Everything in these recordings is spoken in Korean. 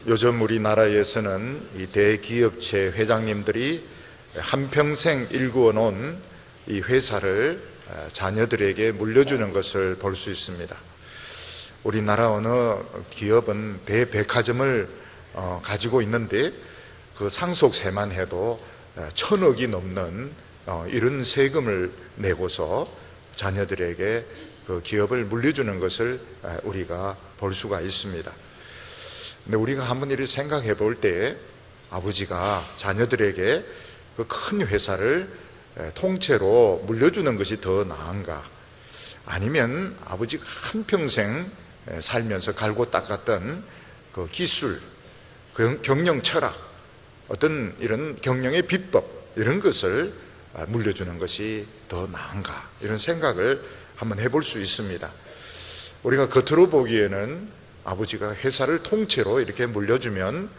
요즘 우리나라에서는 이 대기업체 회장님들이 한평생 일구어 놓은 이 회사를 자녀들에게 물려주는 것을 볼 수 있습니다. 우리나라 어느 기업은 대백화점을 가지고 있는데 그 상속세만 해도 1,000억이 넘는 이런 세금을 내고서 자녀들에게 그 기업을 물려주는 것을 우리가 볼 수가 있습니다. 근데 우리가 한번 이렇게 생각해 볼 때 아버지가 자녀들에게 그 큰 회사를 통째로 물려주는 것이 더 나은가, 아니면 아버지가 한평생 살면서 갈고 닦았던 그 기술, 경영 철학, 어떤 이런 경영의 비법, 이런 것을 물려주는 것이 더 나은가, 이런 생각을 한번 해볼 수 있습니다. 우리가 겉으로 보기에는 아버지가 회사를 통째로 이렇게 물려주면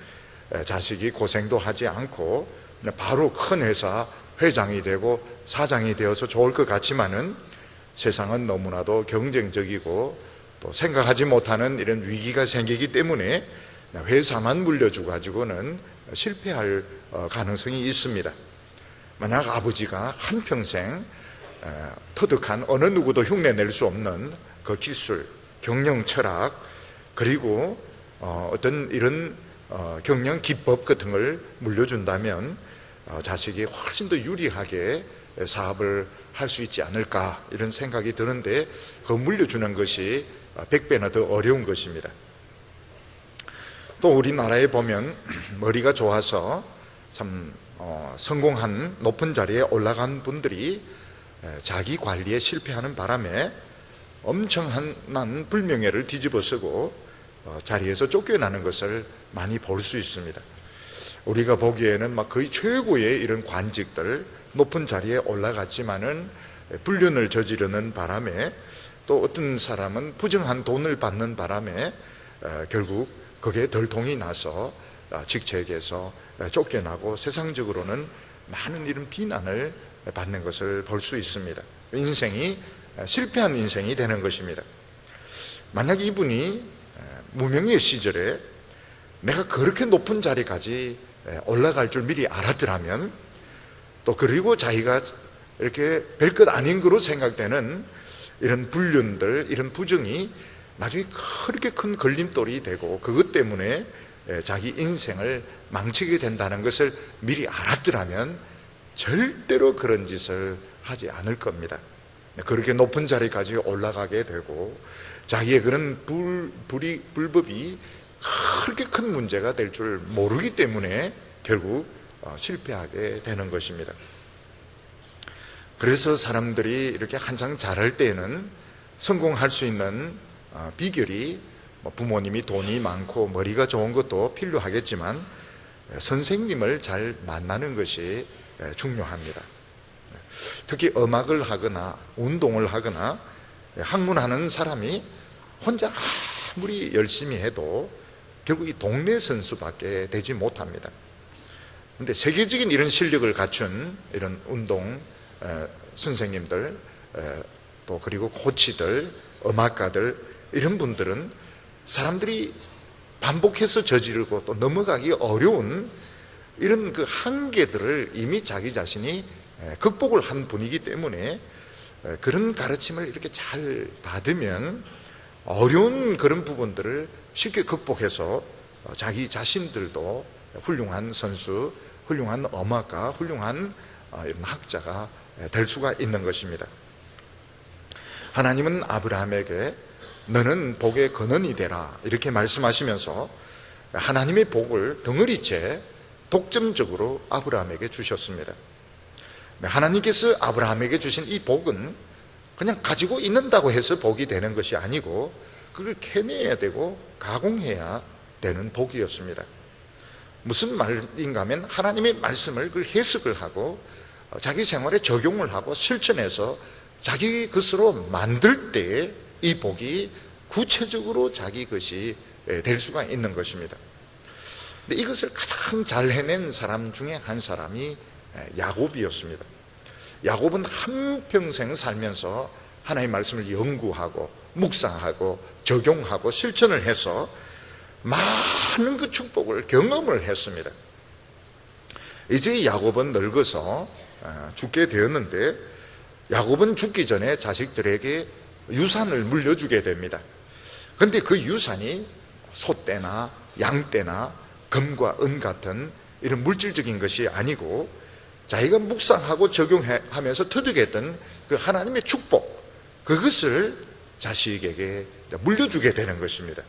자식이 고생도 하지 않고 바로 큰 회사 회장이 되고 사장이 되어서 좋을 것 같지만은 세상은 너무나도 경쟁적이고 또 생각하지 못하는 이런 위기가 생기기 때문에 회사만 물려주고 가지고는 실패할 가능성이 있습니다. 만약 아버지가 한평생 터득한 어느 누구도 흉내낼 수 없는 그 기술, 경영 철학, 그리고 어떤 이런 경영 기법 같은 걸 물려준다면 자식이 훨씬 더 유리하게 사업을 할 수 있지 않을까, 이런 생각이 드는데 그 물려주는 것이 100배나 더 어려운 것입니다. 또 우리나라에 보면 머리가 좋아서 참 성공한 높은 자리에 올라간 분들이 자기 관리에 실패하는 바람에 엄청난 불명예를 뒤집어쓰고 자리에서 쫓겨나는 것을 많이 볼 수 있습니다. 우리가 보기에는 막 거의 최고의 이런 관직들, 높은 자리에 올라갔지만은 불륜을 저지르는 바람에, 또 어떤 사람은 부정한 돈을 받는 바람에 결국 그게 덜통이 나서 직책에서 쫓겨나고 세상적으로는 많은 이런 비난을 받는 것을 볼 수 있습니다. 인생이 실패한 인생이 되는 것입니다. 만약 이분이 무명의 시절에 내가 그렇게 높은 자리까지 올라갈 줄 미리 알았더라면, 또 그리고 자기가 이렇게 별것 아닌 거로 생각되는 이런 불륜들, 이런 부정이 나중에 그렇게 큰 걸림돌이 되고 그것 때문에 자기 인생을 망치게 된다는 것을 미리 알았더라면 절대로 그런 짓을 하지 않을 겁니다. 그렇게 높은 자리까지 올라가게 되고 자기의 그런 불법이 그렇게 큰 문제가 될 줄 모르기 때문에 결국 실패하게 되는 것입니다. 그래서 사람들이 이렇게 한창 잘할 때에는 성공할 수 있는 비결이 부모님이 돈이 많고 머리가 좋은 것도 필요하겠지만 선생님을 잘 만나는 것이 중요합니다. 특히 음악을 하거나 운동을 하거나 학문하는 사람이 혼자 아무리 열심히 해도 결국 이 동네 선수밖에 되지 못합니다. 그런데 세계적인 이런 실력을 갖춘 이런 운동 선생님들, 또 그리고 코치들, 음악가들, 이런 분들은 사람들이 반복해서 저지르고 또 넘어가기 어려운 이런 그 한계들을 이미 자기 자신이 극복을 한 분이기 때문에 그런 가르침을 이렇게 잘 받으면 어려운 그런 부분들을 쉽게 극복해서 자기 자신들도 훌륭한 선수, 훌륭한 음악가, 훌륭한 이런 학자가 될 수가 있는 것입니다. 하나님은 아브라함에게 너는 복의 근원이 되라 이렇게 말씀하시면서 하나님의 복을 덩어리째 독점적으로 아브라함에게 주셨습니다. 하나님께서 아브라함에게 주신 이 복은 그냥 가지고 있는다고 해서 복이 되는 것이 아니고 그걸 캐내야 되고 가공해야 되는 복이었습니다. 무슨 말인가 하면 하나님의 말씀을 그걸 해석을 하고 자기 생활에 적용을 하고 실천해서 자기 것으로 만들 때 이 복이 구체적으로 자기 것이 될 수가 있는 것입니다. 근데 이것을 가장 잘 해낸 사람 중에 한 사람이 야곱이었습니다. 야곱은 한평생 살면서 하나님의 말씀을 연구하고 묵상하고 적용하고 실천을 해서 많은 그 축복을 경험을 했습니다. 이제 야곱은 늙어서 죽게 되었는데, 야곱은 죽기 전에 자식들에게 유산을 물려주게 됩니다. 그런데 그 유산이 소떼나 양떼나 금과 은 같은 이런 물질적인 것이 아니고 자기가 묵상하고 적용하면서 터득했던 그 하나님의 축복, 그것을 자식에게 물려주게 되는 것입니다.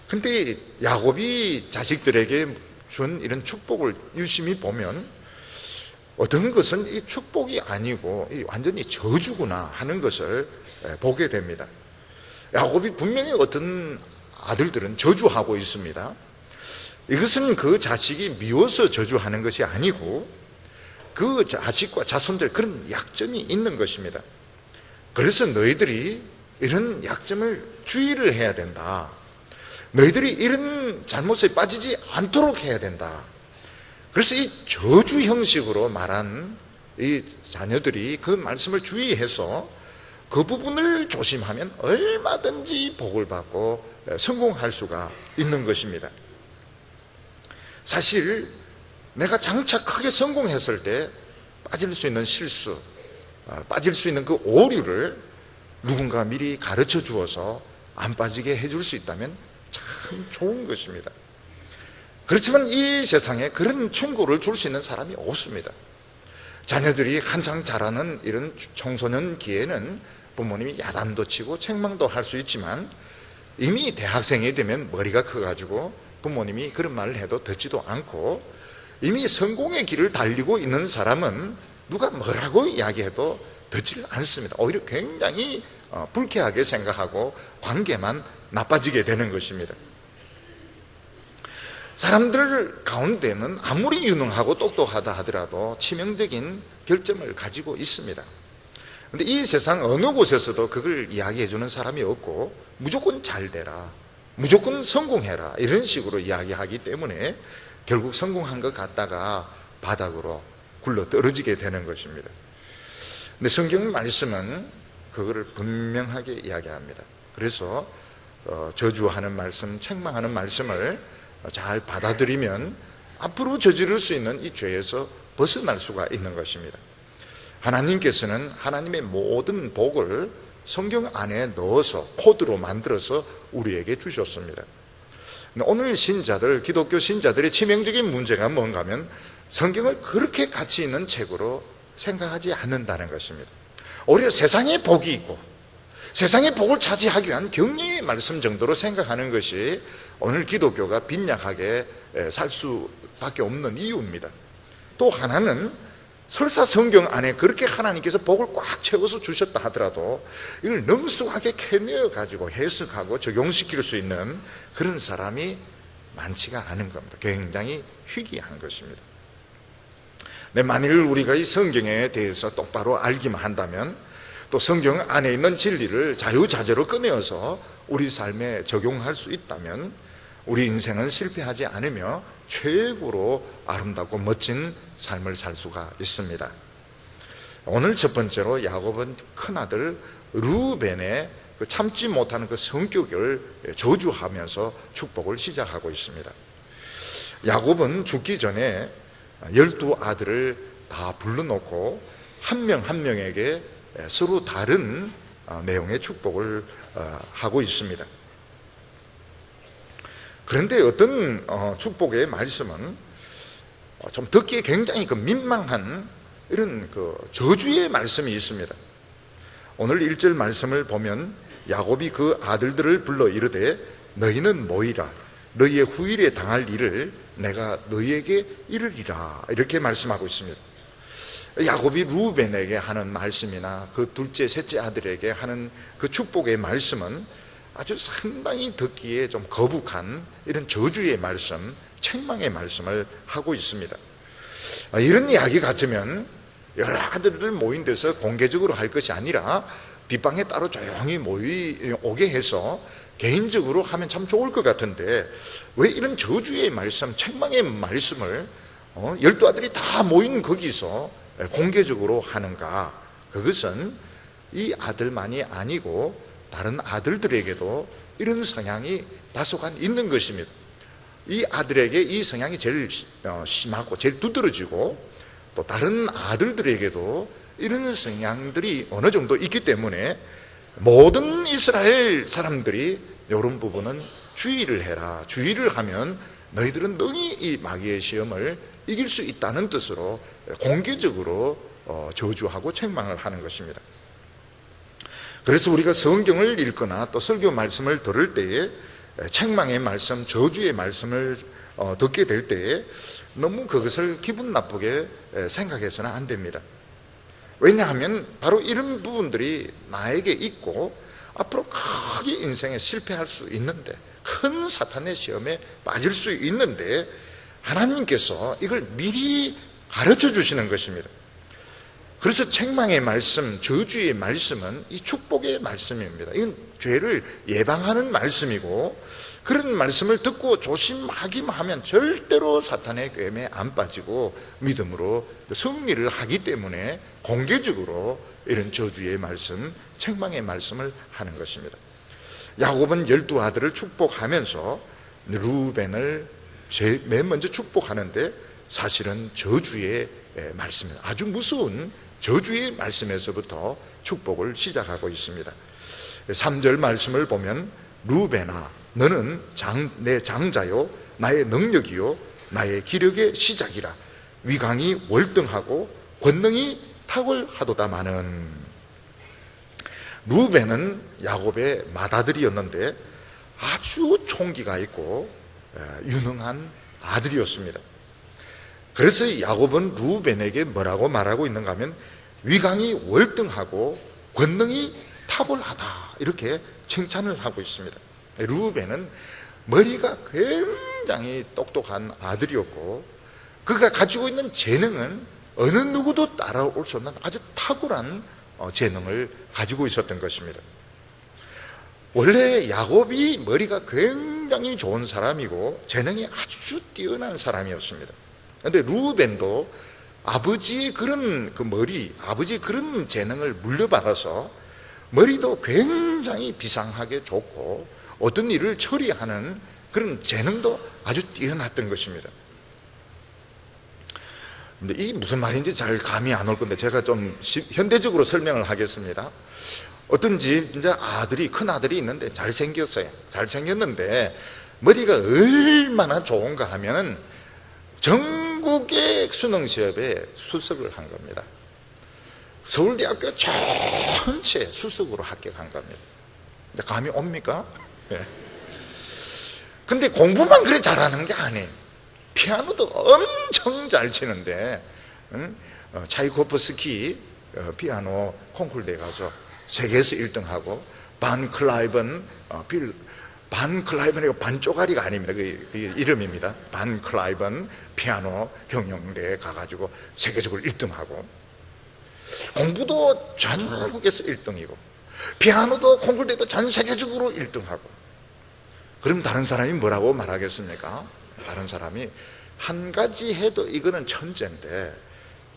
그런데 야곱이 자식들에게 준 이런 축복을 유심히 보면 어떤 것은 이 축복이 아니고 완전히 저주구나 하는 것을 보게 됩니다. 야곱이 분명히 어떤 아들들은 저주하고 있습니다. 이것은 그 자식이 미워서 저주하는 것이 아니고 그 자식과 자손들 그런 약점이 있는 것입니다. 그래서 너희들이 이런 약점을 주의를 해야 된다. 너희들이 이런 잘못에 빠지지 않도록 해야 된다. 그래서 이 저주 형식으로 말한 이 자녀들이 그 말씀을 주의해서 그 부분을 조심하면 얼마든지 복을 받고 성공할 수가 있는 것입니다. 사실 내가 장차 크게 성공했을 때 빠질 수 있는 실수, 빠질 수 있는 그 오류를 누군가 미리 가르쳐 주어서 안 빠지게 해줄 수 있다면 참 좋은 것입니다. 그렇지만 이 세상에 그런 충고를 줄 수 있는 사람이 없습니다. 자녀들이 한창 자라는 이런 청소년기에는 부모님이 야단도 치고 책망도 할 수 있지만 이미 대학생이 되면 머리가 커가지고 부모님이 그런 말을 해도 듣지도 않고 이미 성공의 길을 달리고 있는 사람은 누가 뭐라고 이야기해도 듣지를 않습니다. 오히려 굉장히 불쾌하게 생각하고 관계만 나빠지게 되는 것입니다. 사람들 가운데는 아무리 유능하고 똑똑하다 하더라도 치명적인 결점을 가지고 있습니다. 그런데 이 세상 어느 곳에서도 그걸 이야기해 주는 사람이 없고 무조건 잘 되라, 무조건 성공해라 이런 식으로 이야기하기 때문에 결국 성공한 것 같다가 바닥으로 굴러 떨어지게 되는 것입니다. 근데 성경 말씀은 그거를 분명하게 이야기합니다. 그래서 저주하는 말씀, 책망하는 말씀을 잘 받아들이면 앞으로 저지를 수 있는 이 죄에서 벗어날 수가 있는 것입니다. 하나님께서는 하나님의 모든 복을 성경 안에 넣어서 코드로 만들어서 우리에게 주셨습니다. 오늘 신자들, 기독교 신자들의 치명적인 문제가 뭔가 하면 성경을 그렇게 가치 있는 책으로 생각하지 않는다는 것입니다. 오히려 세상에 복이 있고 세상의 복을 차지하기 위한 격려의 말씀 정도로 생각하는 것이 오늘 기독교가 빈약하게 살 수밖에 없는 이유입니다. 또 하나는 설사 성경 안에 그렇게 하나님께서 복을 꽉 채워서 주셨다 하더라도 이걸 능숙하게 캐내어 가지고 해석하고 적용시킬 수 있는 그런 사람이 많지가 않은 겁니다. 굉장히 희귀한 것입니다. 네, 만일 우리가 이 성경에 대해서 똑바로 알기만 한다면 또 성경 안에 있는 진리를 자유자재로 꺼내어서 우리 삶에 적용할 수 있다면 우리 인생은 실패하지 않으며 최고로 아름답고 멋진 삶을 살 수가 있습니다. 오늘 첫 번째로 야곱은 큰아들 르우벤의 그 참지 못하는 그 성격을 저주하면서 축복을 시작하고 있습니다. 야곱은 죽기 전에 12아들을 다 불러놓고 한 명 한 명에게 서로 다른 내용의 축복을 하고 있습니다. 그런데 어떤 축복의 말씀은 좀 듣기에 굉장히 그 민망한 이런 그 저주의 말씀이 있습니다. 오늘 1절 말씀을 보면 야곱이 그 아들들을 불러 이르되 너희는 모이라, 너희의 후일에 당할 일을 내가 너희에게 이르리라 이렇게 말씀하고 있습니다. 야곱이 루벤에게 하는 말씀이나 그 둘째 셋째 아들에게 하는 그 축복의 말씀은 아주 상당히 듣기에 좀 거북한 이런 저주의 말씀, 책망의 말씀을 하고 있습니다. 이런 이야기 같으면 여러 아들들 모인 데서 공개적으로 할 것이 아니라 뒷방에 따로 조용히 오게 해서 개인적으로 하면 참 좋을 것 같은데 왜 이런 저주의 말씀, 책망의 말씀을 12아들이 다 모인 거기서 공개적으로 하는가? 그것은 이 아들만이 아니고 다른 아들들에게도 이런 성향이 다소간 있는 것입니다. 이 아들에게 이 성향이 제일 심하고 제일 두드러지고 또 다른 아들들에게도 이런 성향들이 어느 정도 있기 때문에 모든 이스라엘 사람들이 이런 부분은 주의를 해라. 주의를 하면 너희들은 능히 이 마귀의 시험을 이길 수 있다는 뜻으로 공개적으로 저주하고 책망을 하는 것입니다. 그래서 우리가 성경을 읽거나 또 설교 말씀을 들을 때에 책망의 말씀, 저주의 말씀을 듣게 될 때에 너무 그것을 기분 나쁘게 생각해서는 안 됩니다. 왜냐하면 바로 이런 부분들이 나에게 있고 앞으로 크게 인생에 실패할 수 있는데, 큰 사탄의 시험에 빠질 수 있는데 하나님께서 이걸 미리 가르쳐 주시는 것입니다. 그래서 책망의 말씀, 저주의 말씀은 이 축복의 말씀입니다. 이건 죄를 예방하는 말씀이고, 그런 말씀을 듣고 조심하기만 하면 절대로 사탄의 궤에 안 빠지고 믿음으로 승리를 하기 때문에 공개적으로 이런 저주의 말씀, 책망의 말씀을 하는 것입니다. 야곱은 12아들을 축복하면서 루벤을 맨 먼저 축복하는데 사실은 저주의 말씀입니다. 아주 무서운 저주의 말씀에서부터 축복을 시작하고 있습니다. 3절 말씀을 보면 루벤아 너는 내 장자요 나의 능력이요 나의 기력의 시작이라. 위강이 월등하고 권능이 탁월하도다마는. 루벤은 야곱의 맏아들이었는데 아주 총기가 있고 유능한 아들이었습니다. 그래서 야곱은 루벤에게 뭐라고 말하고 있는가 하면 위강이 월등하고 권능이 탁월하다, 이렇게 칭찬을 하고 있습니다. 루벤은 머리가 굉장히 똑똑한 아들이었고 그가 가지고 있는 재능은 어느 누구도 따라올 수 없는 아주 탁월한 재능을 가지고 있었던 것입니다. 원래 야곱이 머리가 굉장히 좋은 사람이고 재능이 아주 뛰어난 사람이었습니다. 그런데 루벤도 아버지의 그런 아버지의 그런 재능을 물려받아서 머리도 굉장히 비상하게 좋고 어떤 일을 처리하는 그런 재능도 아주 뛰어났던 것입니다. 근데 이게 무슨 말인지 잘 감이 안 올 건데 제가 좀 현대적으로 설명을 하겠습니다. 어떤 집 이제 큰 아들이 있는데 잘생겼어요. 잘생겼는데 머리가 얼마나 좋은가 하면은 전국의 수능시험에 수석을 한 겁니다. 서울대학교 전체 수석으로 합격한 겁니다. 근데 감이 옵니까? 근데 공부만 그래 잘하는 게 아니에요. 피아노도 엄청 잘 치는데 차이코프스키 피아노 콩쿠르대에 가서 세계에서 1등하고 반 클라이번이고 반쪼가리가 아닙니다. 그 이름입니다. 반 클라이번 피아노 경영대에 가가지고 세계적으로 1등하고 공부도 전국에서 1등이고 피아노도 콩쿠르대도 전 세계적으로 1등하고. 그럼 다른 사람이 뭐라고 말하겠습니까? 다른 사람이 한 가지 해도 이거는 천재인데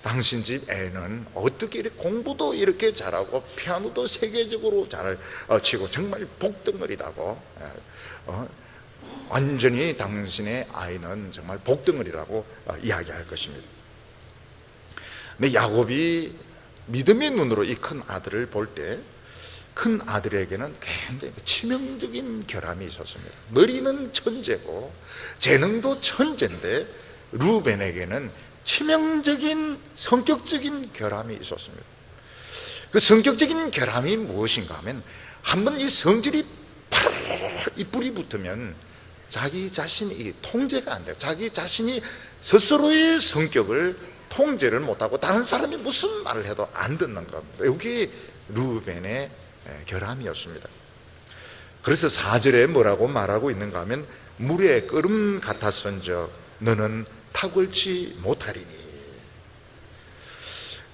당신 집 애는 어떻게 이렇게 공부도 이렇게 잘하고 피아노도 세계적으로 잘 치고 정말 복덩어리라고, 완전히 당신의 아이는 정말 복덩어리라고 이야기할 것입니다. 근데 야곱이 믿음의 눈으로 이 큰 아들을 볼 때 큰 아들에게는 굉장히 치명적인 결함이 있었습니다. 머리는 천재고 재능도 천재인데 루벤에게는 치명적인 성격적인 결함이 있었습니다. 그 성격적인 결함이 무엇인가 하면 한번 이 성질이 이 불이 붙으면 자기 자신이 통제가 안 돼요. 자기 자신이 스스로의 성격을 통제를 못하고 다른 사람이 무슨 말을 해도 안 듣는 겁니다. 여기 루벤의 결함이었습니다. 그래서 4절에 뭐라고 말하고 있는가 하면 물의 끓음 같았은즉 너는 탁월치 못하리니.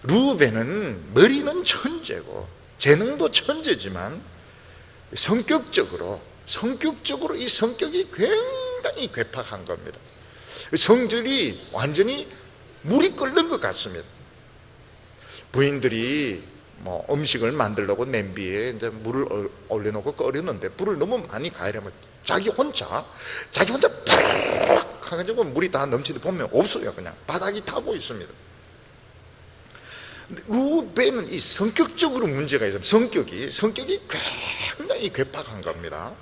루벤은 머리는 천재고 재능도 천재지만 성격적으로 이 성격이 굉장히 괴팍한 겁니다. 성질이 완전히 물이 끓는 것 같습니다. 부인들이 뭐 음식을 만들려고 냄비에 이제 물을 올려놓고 끓였는데 불을 너무 많이 가열하면 자기 혼자 푹 해가지고 물이 다 넘치는데 보면 없어요. 그냥 바닥이 타고 있습니다. 루벤은 이 성격적으로 문제가 있어요. 성격이 굉장히 괴팍한 겁니다.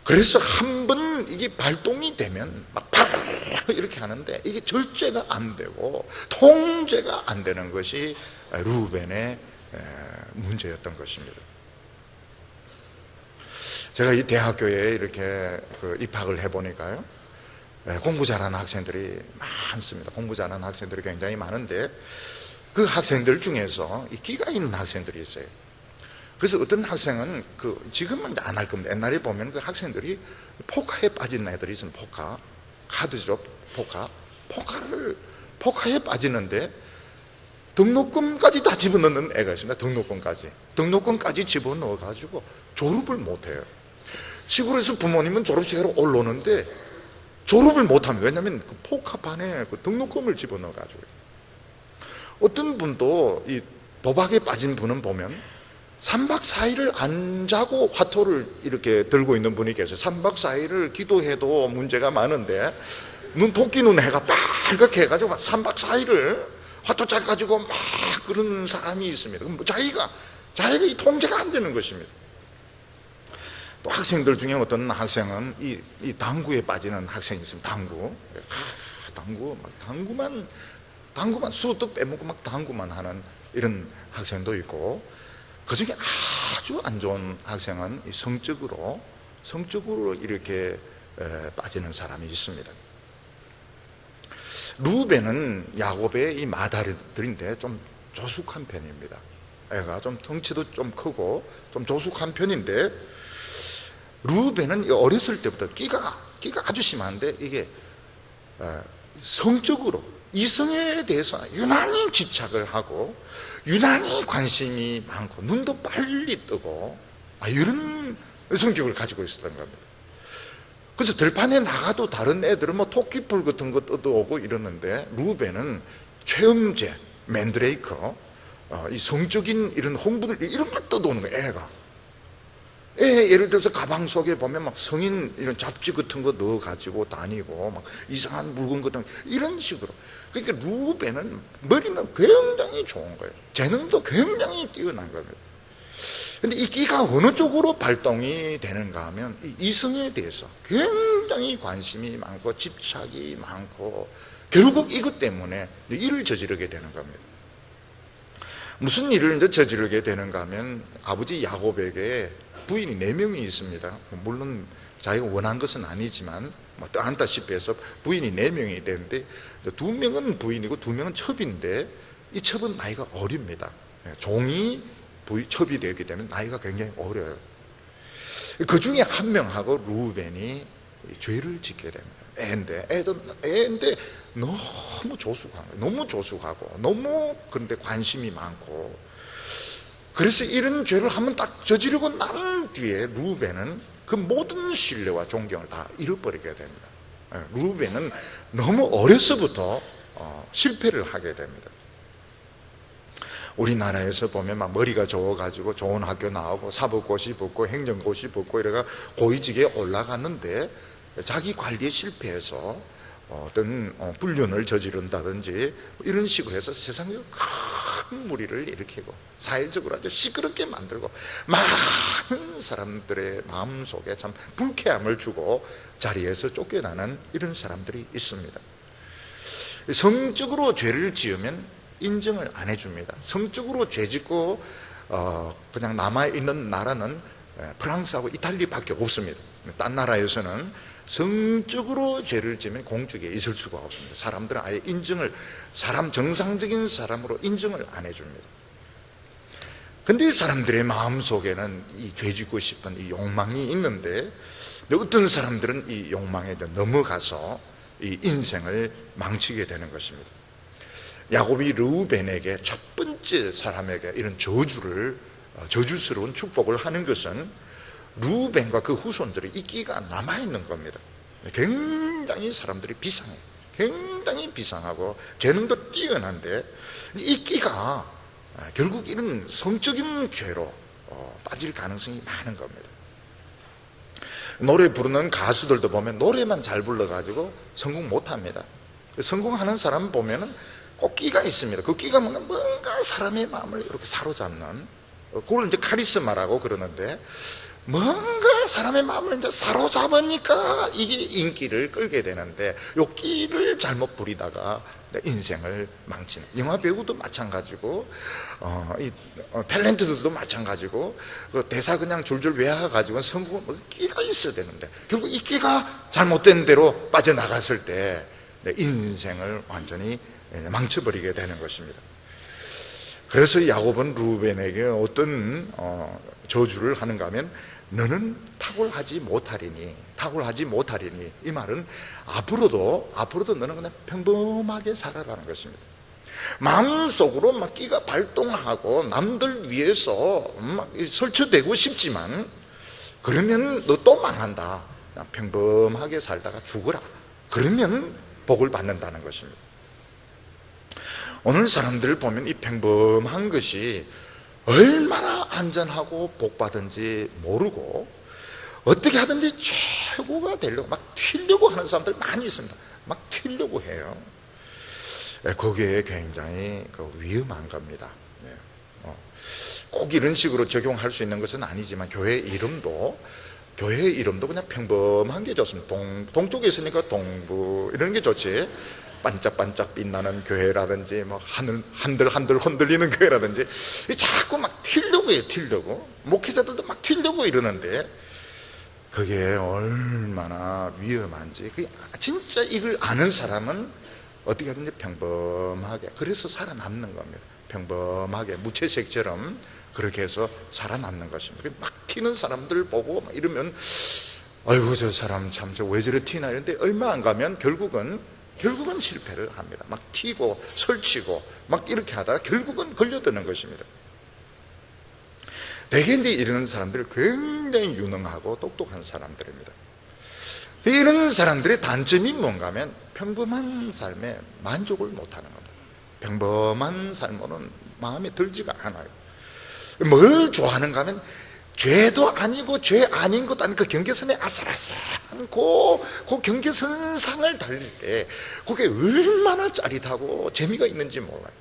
그래서 한번 이게 발동이 되면 막 이렇게 하는데 이게 절제가 안 되고 통제가 안 되는 것이 루벤의 문제였던 것입니다. 제가 이 대학교에 이렇게 입학을 해보니까요, 공부 잘하는 학생들이 많습니다. 공부 잘하는 학생들이 굉장히 많은데 그 학생들 중에서 이 끼가 있는 학생들이 있어요. 그래서 어떤 학생은 지금은 안 할 겁니다. 옛날에 보면 그 학생들이 포카에 빠진 애들이 있습니다. 포카, 카드죠. 포카에 빠지는데 등록금까지 다 집어넣는 애가 있습니다. 등록금까지 집어넣어가지고 졸업을 못해요. 시골에서 부모님은 졸업식으로 올라오는데 졸업을 못합니다. 왜냐하면 그 포카판에 그 등록금을 집어넣어가지고. 어떤 분도 이 도박에 빠진 분은 보면 3박 4일을 안 자고 화토를 이렇게 들고 있는 분이 계세요. 3박 4일을 기도해도 문제가 많은데 토끼 눈 해가 빨갛게 해가지고 3박 4일을 화토 짜가지고 막 그런 사람이 있습니다. 그럼 자기가 이 통제가 안 되는 것입니다. 또 학생들 중에 어떤 학생은 이 당구에 빠지는 학생이 있습니다. 당구만 수업도 빼먹고 막 당구만 하는 이런 학생도 있고, 그 중에 아주 안 좋은 학생은 성적으로 이렇게 빠지는 사람이 있습니다. 루벤은 야곱의 이 맏아들인데 좀 조숙한 편입니다. 애가 좀 덩치도 좀 크고 좀 조숙한 편인데, 루벤은 어렸을 때부터 끼가 아주 심한데 이게 성적으로 이성에 대해서 유난히 집착을 하고 유난히 관심이 많고 눈도 빨리 뜨고 이런 성격을 가지고 있었던 겁니다. 그래서 들판에 나가도 다른 애들은 뭐 토끼풀 같은 거 뜯어오고 이러는데 루벤은 최음제, 맨드레이커, 이 성적인 이런 홍분을 이런 걸 뜯어오는 거예요. 애가 예를 들어서 가방 속에 보면 막 성인 이런 잡지 같은 거 넣어가지고 다니고 막 이상한 물건 같은 거 이런 식으로. 그러니까 루벤은 머리는 굉장히 좋은 거예요. 재능도 굉장히 뛰어난 겁니다. 근데 이 끼가 어느 쪽으로 발동이 되는가 하면 이성에 대해서 굉장히 관심이 많고 집착이 많고 결국 이것 때문에 일을 저지르게 되는 겁니다. 무슨 일을 이제 저지르게 되는가 하면 아버지 야곱에게 부인이 4명이 있습니다. 물론 자기가 원한 것은 아니지만 떠안다시피 해서 부인이 4명이 되는데 2명은 부인이고 2명은 첩인데 이 첩은 나이가 어립니다. 종이 첩이 되기 때문에 나이가 굉장히 어려요. 그 중에 한 명하고 루벤이 죄를 짓게 됩니다. 애인데 너무 조숙하고 너무 그런데 관심이 많고, 그래서 이런 죄를 한번 딱 저지르고 난 뒤에 루벤은 그 모든 신뢰와 존경을 다 잃어버리게 됩니다. 루벤은 너무 어려서부터 실패를 하게 됩니다. 우리나라에서 보면 막 머리가 좋아가지고 좋은 학교 나오고 사법고시 붙고 행정고시 붙고 이래가 고위직에 올라갔는데 자기 관리에 실패해서 어떤 불륜을 저지른다든지 이런 식으로 해서 세상에 큰 무리를 일으키고 사회적으로 아주 시끄럽게 만들고 많은 사람들의 마음속에 참 불쾌함을 주고 자리에서 쫓겨나는 이런 사람들이 있습니다. 성적으로 죄를 지으면 인정을 안 해줍니다. 성적으로 죄 짓고 그냥 남아있는 나라는 프랑스하고 이탈리아밖에 없습니다. 딴 나라에서는 성적으로 죄를 지으면 공적에 있을 수가 없습니다. 사람들은 아예 정상적인 사람으로 인정을 안 해줍니다. 근데 사람들의 마음속에는 이 죄 짓고 싶은 이 욕망이 있는데 어떤 사람들은 이 욕망에 넘어가서 이 인생을 망치게 되는 것입니다. 야곱이 르우벤에게 첫 번째 사람에게 이런 저주스러운 축복을 하는 것은 르우벤과 그 후손들의 이 끼가 남아있는 겁니다. 굉장히 사람들이 비상해요. 굉장히 비상하고 재능도 뛰어난데 이 끼가 결국 이런 성적인 죄로 빠질 가능성이 많은 겁니다. 노래 부르는 가수들도 보면 노래만 잘 불러가지고 성공 못합니다. 성공하는 사람 보면은 꼭 끼가 있습니다. 그 끼가 뭔가 사람의 마음을 이렇게 사로잡는, 그걸 이제 카리스마라고 그러는데, 뭔가 사람의 마음을 이제 사로잡으니까 이게 인기를 끌게 되는데, 요 끼를 잘못 부리다가 인생을 망치는. 영화 배우도 마찬가지고, 탤런트들도 마찬가지고, 그 대사 그냥 줄줄 외워가지고 성공은 끼가 있어야 되는데, 결국 이 끼가 잘못된 대로 빠져나갔을 때 인생을 완전히 망쳐버리게 되는 것입니다. 그래서 야곱은 루벤에게 어떤 저주를 하는가 하면, 너는 탁월하지 못하리니, 이 말은 앞으로도 너는 그냥 평범하게 살아라는 것입니다. 마음속으로 막 끼가 발동하고 남들 위해서 막 설치되고 싶지만, 그러면 너 또 망한다. 평범하게 살다가 죽어라. 그러면 복을 받는다는 것입니다. 오늘 사람들을 보면 이 평범한 것이 얼마나 안전하고 복받은지 모르고 어떻게 하든지 최고가 되려고 막 튀려고 하는 사람들 많이 있습니다. 막 튀려고 해요. 거기에 굉장히 위험한 겁니다. 꼭 이런 식으로 적용할 수 있는 것은 아니지만, 교회 이름도 그냥 평범한 게 좋습니다. 동쪽에 있으니까 동부 이런 게 좋지, 반짝반짝 빛나는 교회라든지 뭐 한들 흔들리는 교회라든지 자꾸 막 튀려고 해요. 튀려고, 목회자들도 막 튀려고 이러는데 그게 얼마나 위험한지, 진짜 이걸 아는 사람은 어떻게 하든지 평범하게, 그래서 살아남는 겁니다. 평범하게 무채색처럼 그렇게 해서 살아남는 것입니다. 막 튀는 사람들 보고 막 이러면, 아이고 저 사람 참 저 왜 저래 튀나 이런데, 얼마 안 가면 결국은 실패를 합니다. 막 튀고 설치고 막 이렇게 하다가 결국은 걸려드는 것입니다. 대개 이제 이런 사람들 굉장히 유능하고 똑똑한 사람들입니다. 이런 사람들의 단점이 뭔가 하면 평범한 삶에 만족을 못하는 겁니다. 평범한 삶으로는 마음에 들지가 않아요. 뭘 좋아하는가 하면 죄도 아니고 죄 아닌 것도 아닌 그 경계선에 아슬아슬한 그 경계선상을 달릴 때 그게 얼마나 짜릿하고 재미가 있는지 몰라요.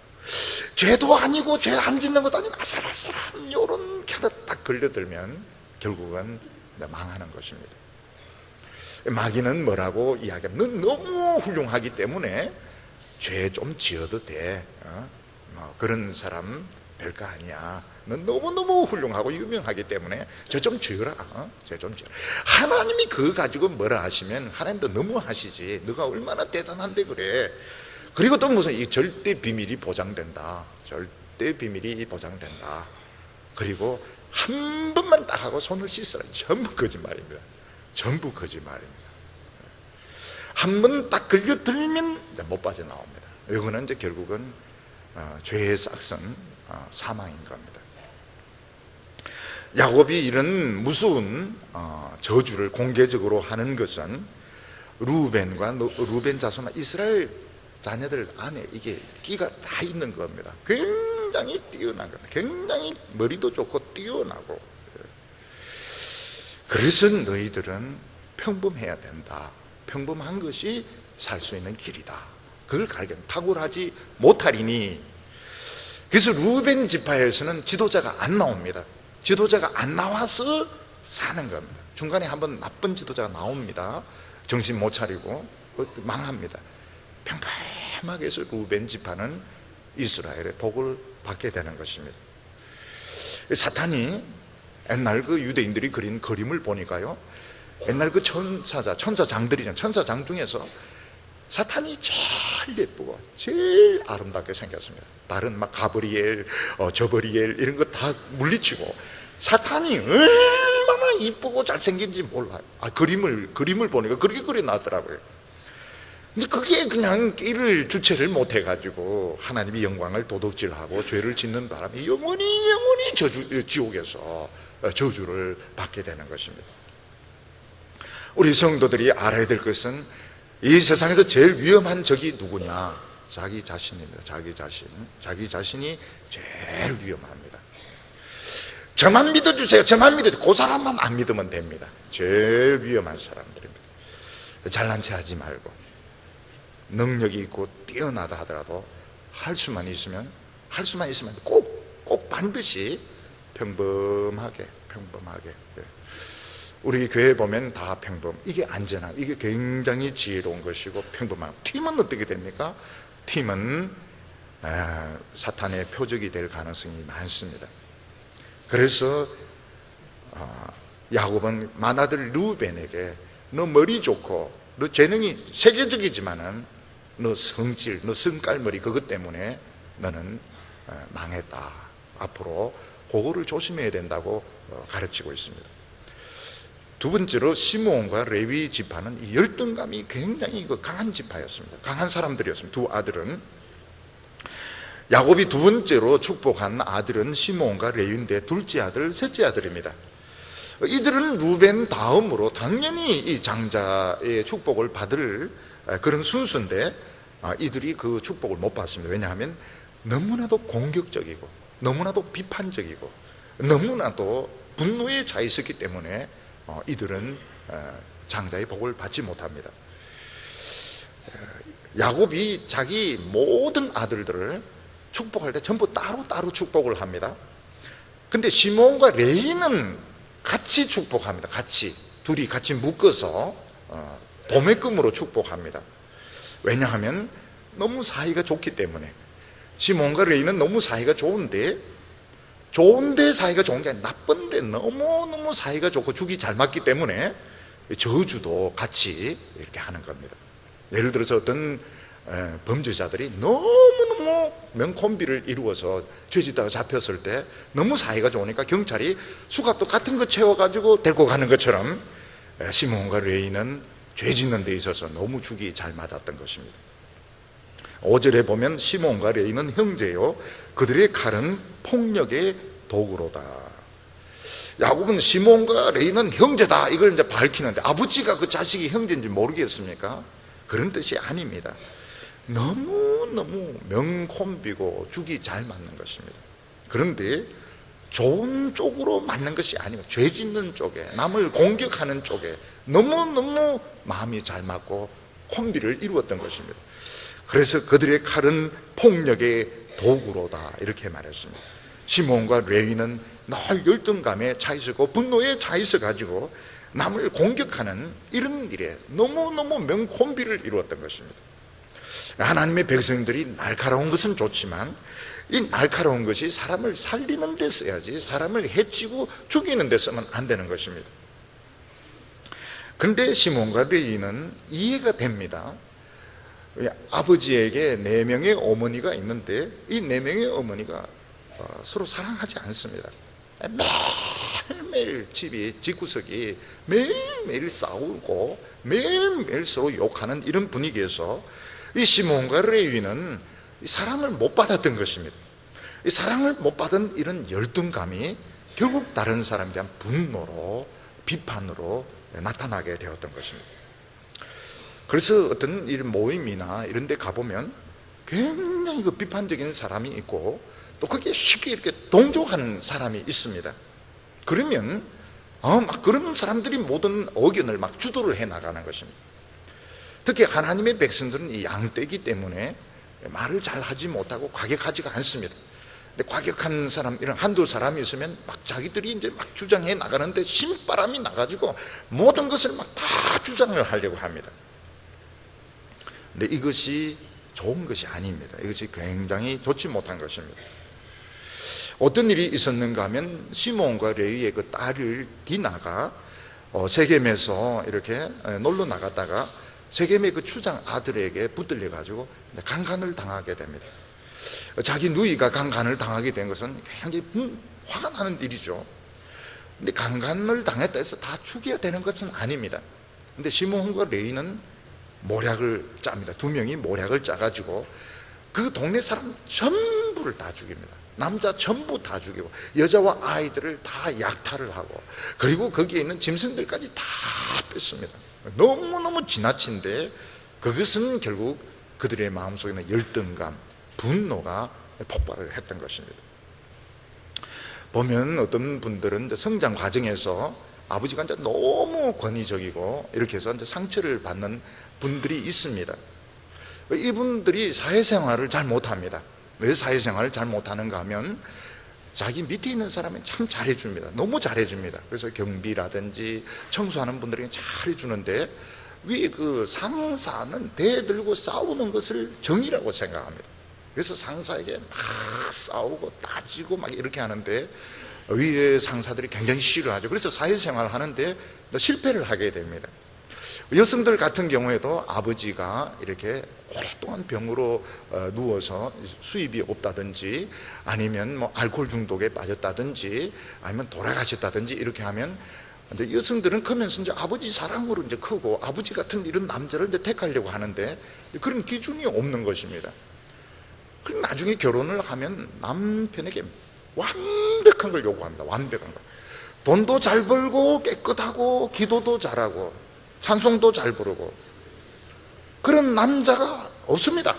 죄도 아니고 죄 안 짓는 것도 아니고 아슬아슬한 요런 게 하나 딱 걸려들면 결국은 망하는 것입니다. 마귀는 뭐라고 이야기하면, 넌 너무 훌륭하기 때문에 죄 좀 지어도 돼. 그런 사람 별거 아니야. 넌 너무너무 훌륭하고 유명하기 때문에 죄 좀 지어라. 죄 좀 지어라. 하나님이 그거 가지고 뭐라 하시면 하나님도 너무 하시지. 너가 얼마나 대단한데 그래. 그리고 또 무슨 이 절대 비밀이 보장된다. 절대 비밀이 보장된다. 그리고 한 번만 딱 하고 손을 씻어라. 전부 거짓말입니다. 전부 거짓말입니다. 한 번 딱 걸려들면 못 빠져나옵니다. 이거는 이제 결국은 죄의 싹은 사망인 겁니다. 야곱이 이런 무서운 저주를 공개적으로 하는 것은 루벤 자손 이스라엘 자녀들 안에 이게 끼가 다 있는 겁니다. 굉장히 뛰어난 겁니다. 굉장히 머리도 좋고 뛰어나고. 그래서 너희들은 평범해야 된다. 평범한 것이 살 수 있는 길이다. 그걸 가르쳐. 탁월하지 못하리니. 그래서 루벤 지파에서는 지도자가 안 나옵니다. 지도자가 안 나와서 사는 겁니다. 중간에 한번 나쁜 지도자가 나옵니다. 정신 못 차리고 망합니다. 평범하게 해서 루벤 지파는 이스라엘의 복을 받게 되는 것입니다. 사탄이 옛날 그 유대인들이 그린 그림을 보니까요, 옛날 그 천사장들이잖아요. 천사장 중에서 사탄이 제일 예쁘고 제일 아름답게 생겼습니다. 다른 막 가브리엘, 저버리엘 이런 거 다 물리치고 사탄이 얼마나 이쁘고 잘생긴지 몰라요. 그림을 보니까 그렇게 그려놨더라고요. 근데 그게 그냥 끼를 주체를 못해가지고 하나님의 영광을 도둑질하고 죄를 짓는 바람에 영원히 지옥에서 저주를 받게 되는 것입니다. 우리 성도들이 알아야 될 것은 이 세상에서 제일 위험한 적이 누구냐? 자기 자신입니다. 자기 자신이 제일 위험합니다. 저만 믿어주세요. 저만 믿어주세요. 그 사람만 안 믿으면 됩니다. 제일 위험한 사람들입니다. 잘난 체 하지 말고, 능력이 있고 뛰어나다 하더라도 할 수만 있으면 꼭 반드시 평범하게. 우리 교회 보면 다 이게 안전한, 이게 굉장히 지혜로운 것이고 평범한. 팀은 어떻게 됩니까? 팀은 사탄의 표적이 될 가능성이 많습니다. 그래서 야곱은 맏아들 루벤에게 너 머리 좋고 너 재능이 세계적이지만은 너 성질, 너 성깔머리 그것 때문에 너는 망했다. 앞으로 그거를 조심해야 된다고 가르치고 있습니다. 두 번째로 시므온과 레위 지파는 이 열등감이 굉장히 강한 지파였습니다. 강한 사람들이었습니다. 두 아들은. 야곱이 두 번째로 축복한 아들은 시므온과 레위인데 둘째 아들, 셋째 아들입니다. 이들은 루벤 다음으로 당연히 이 장자의 축복을 받을 그런 순수인데 이들이 그 축복을 못 받습니다. 왜냐하면 너무나도 공격적이고 너무나도 비판적이고 너무나도 분노에 차 있었기 때문에 이들은 장자의 복을 받지 못합니다. 야곱이 자기 모든 아들들을 축복할 때 전부 따로 축복을 합니다. 근데 시몬과 레위는 같이 축복합니다. 둘이 같이 묶어서 도매금으로 축복합니다. 왜냐하면 너무 사이가 좋기 때문에. 시몬과 레위는 너무 사이가 좋은데 사이가 좋은 게 아니라 나쁜데 너무너무 사이가 좋고 죽이 잘 맞기 때문에 저주도 같이 이렇게 하는 겁니다. 예를 들어서 어떤 범죄자들이 너무너무 명콤비를 이루어서 죄짓다가 잡혔을 때 너무 사이가 좋으니까 경찰이 수갑도 같은 거 채워가지고 데리고 가는 것처럼 시몬과 레위는 죄 짓는 데 있어서 너무 죽이 잘 맞았던 것입니다. 5절에 보면 시몬과 레위는 형제요 그들의 칼은 폭력의 도구로다. 야곱은 시몬과 레위는 형제다 이걸 이제 밝히는데 아버지가 그 자식이 형제인지 모르겠습니까? 그런 뜻이 아닙니다. 너무너무 명콤비고 죽이 잘 맞는 것입니다. 그런데 좋은 쪽으로 맞는 것이 아니고 죄 짓는 쪽에, 남을 공격하는 쪽에 너무너무 마음이 잘 맞고 콤비를 이루었던 것입니다. 그래서 그들의 칼은 폭력의 도구로다 이렇게 말했습니다. 시몬과 레위는 늘 열등감에 차 있었고 분노에 차 있어 가지고 남을 공격하는 이런 일에 너무너무 명콤비를 이루었던 것입니다. 하나님의 백성들이 날카로운 것은 좋지만 이 날카로운 것이 사람을 살리는 데 써야지 사람을 해치고 죽이는 데 쓰면 안 되는 것입니다. 그런데 시몬과 레위는 이해가 됩니다. 아버지에게 4명의 어머니가 있는데 이 4명의 어머니가 서로 사랑하지 않습니다. 매일매일 집구석이 매일매일 싸우고 매일매일 서로 욕하는 이런 분위기에서 이 시몬과 레위는 사랑을 못 받았던 것입니다. 이 사랑을 못 받은 이런 열등감이 결국 다른 사람에 대한 분노로 비판으로 나타나게 되었던 것입니다. 그래서 어떤 이런 모임이나 이런 데 가보면 굉장히 그 비판적인 사람이 있고 또 거기에 쉽게 이렇게 동조하는 사람이 있습니다. 그러면 막 그런 사람들이 모든 의견을 막 주도를 해 나가는 것입니다. 특히 하나님의 백성들은 이 양떼이기 때문에 말을 잘 하지 못하고 과격하지가 않습니다. 근데 과격한 사람, 이런 한두 사람이 있으면 막 자기들이 이제 막 주장해 나가는데 신바람이 나가지고 모든 것을 막 다 주장을 하려고 합니다. 근데 이것이 좋은 것이 아닙니다. 이것이 굉장히 좋지 못한 것입니다. 어떤 일이 있었는가 하면 시몬과 레위의 그 딸을 디나가 세겜에서 이렇게 놀러 나갔다가 세겜의 그 추장 아들에게 붙들려 가지고 강간을 당하게 됩니다. 자기 누이가 강간을 당하게 된 것은 굉장히 화가 나는 일이죠. 근데 강간을 당했다 해서 다 죽여야 되는 것은 아닙니다. 근데 시몬과 레위는 모략을 짭니다. 2명이 모략을 짜가지고 그 동네 사람 전부를 다 죽입니다. 남자 전부 다 죽이고 여자와 아이들을 다 약탈을 하고 그리고 거기에 있는 짐승들까지 다 뺐습니다. 너무너무 지나친데 그것은 결국 그들의 마음속에는 열등감, 분노가 폭발을 했던 것입니다. 보면 어떤 분들은 이제 성장 과정에서 아버지가 이제 너무 권위적이고 이렇게 해서 이제 상처를 받는 분들이 있습니다. 이분들이 사회생활을 잘 못합니다. 왜 사회생활을 잘 못하는가 하면 자기 밑에 있는 사람은 참 잘해줍니다. 너무 잘해줍니다. 그래서 경비라든지 청소하는 분들에게 잘해주는데 위에 그 상사는 대들고 싸우는 것을 정의라고 생각합니다. 그래서 상사에게 막 싸우고 따지고 막 이렇게 하는데 위에 상사들이 굉장히 싫어하죠. 그래서 사회생활을 하는데 실패를 하게 됩니다. 여성들 같은 경우에도 아버지가 이렇게 오랫동안 병으로 누워서 수입이 없다든지 아니면 뭐 알코올 중독에 빠졌다든지 아니면 돌아가셨다든지 이렇게 하면 이제 여성들은 크면서 이제 아버지 사랑으로 이제 크고 아버지 같은 이런 남자를 이제 택하려고 하는데 그런 기준이 없는 것입니다. 그럼 나중에 결혼을 하면 남편에게 완벽한 걸 요구합니다. 완벽한 거. 돈도 잘 벌고 깨끗하고 기도도 잘하고 찬송도 잘 부르고 그런 남자가 없습니다.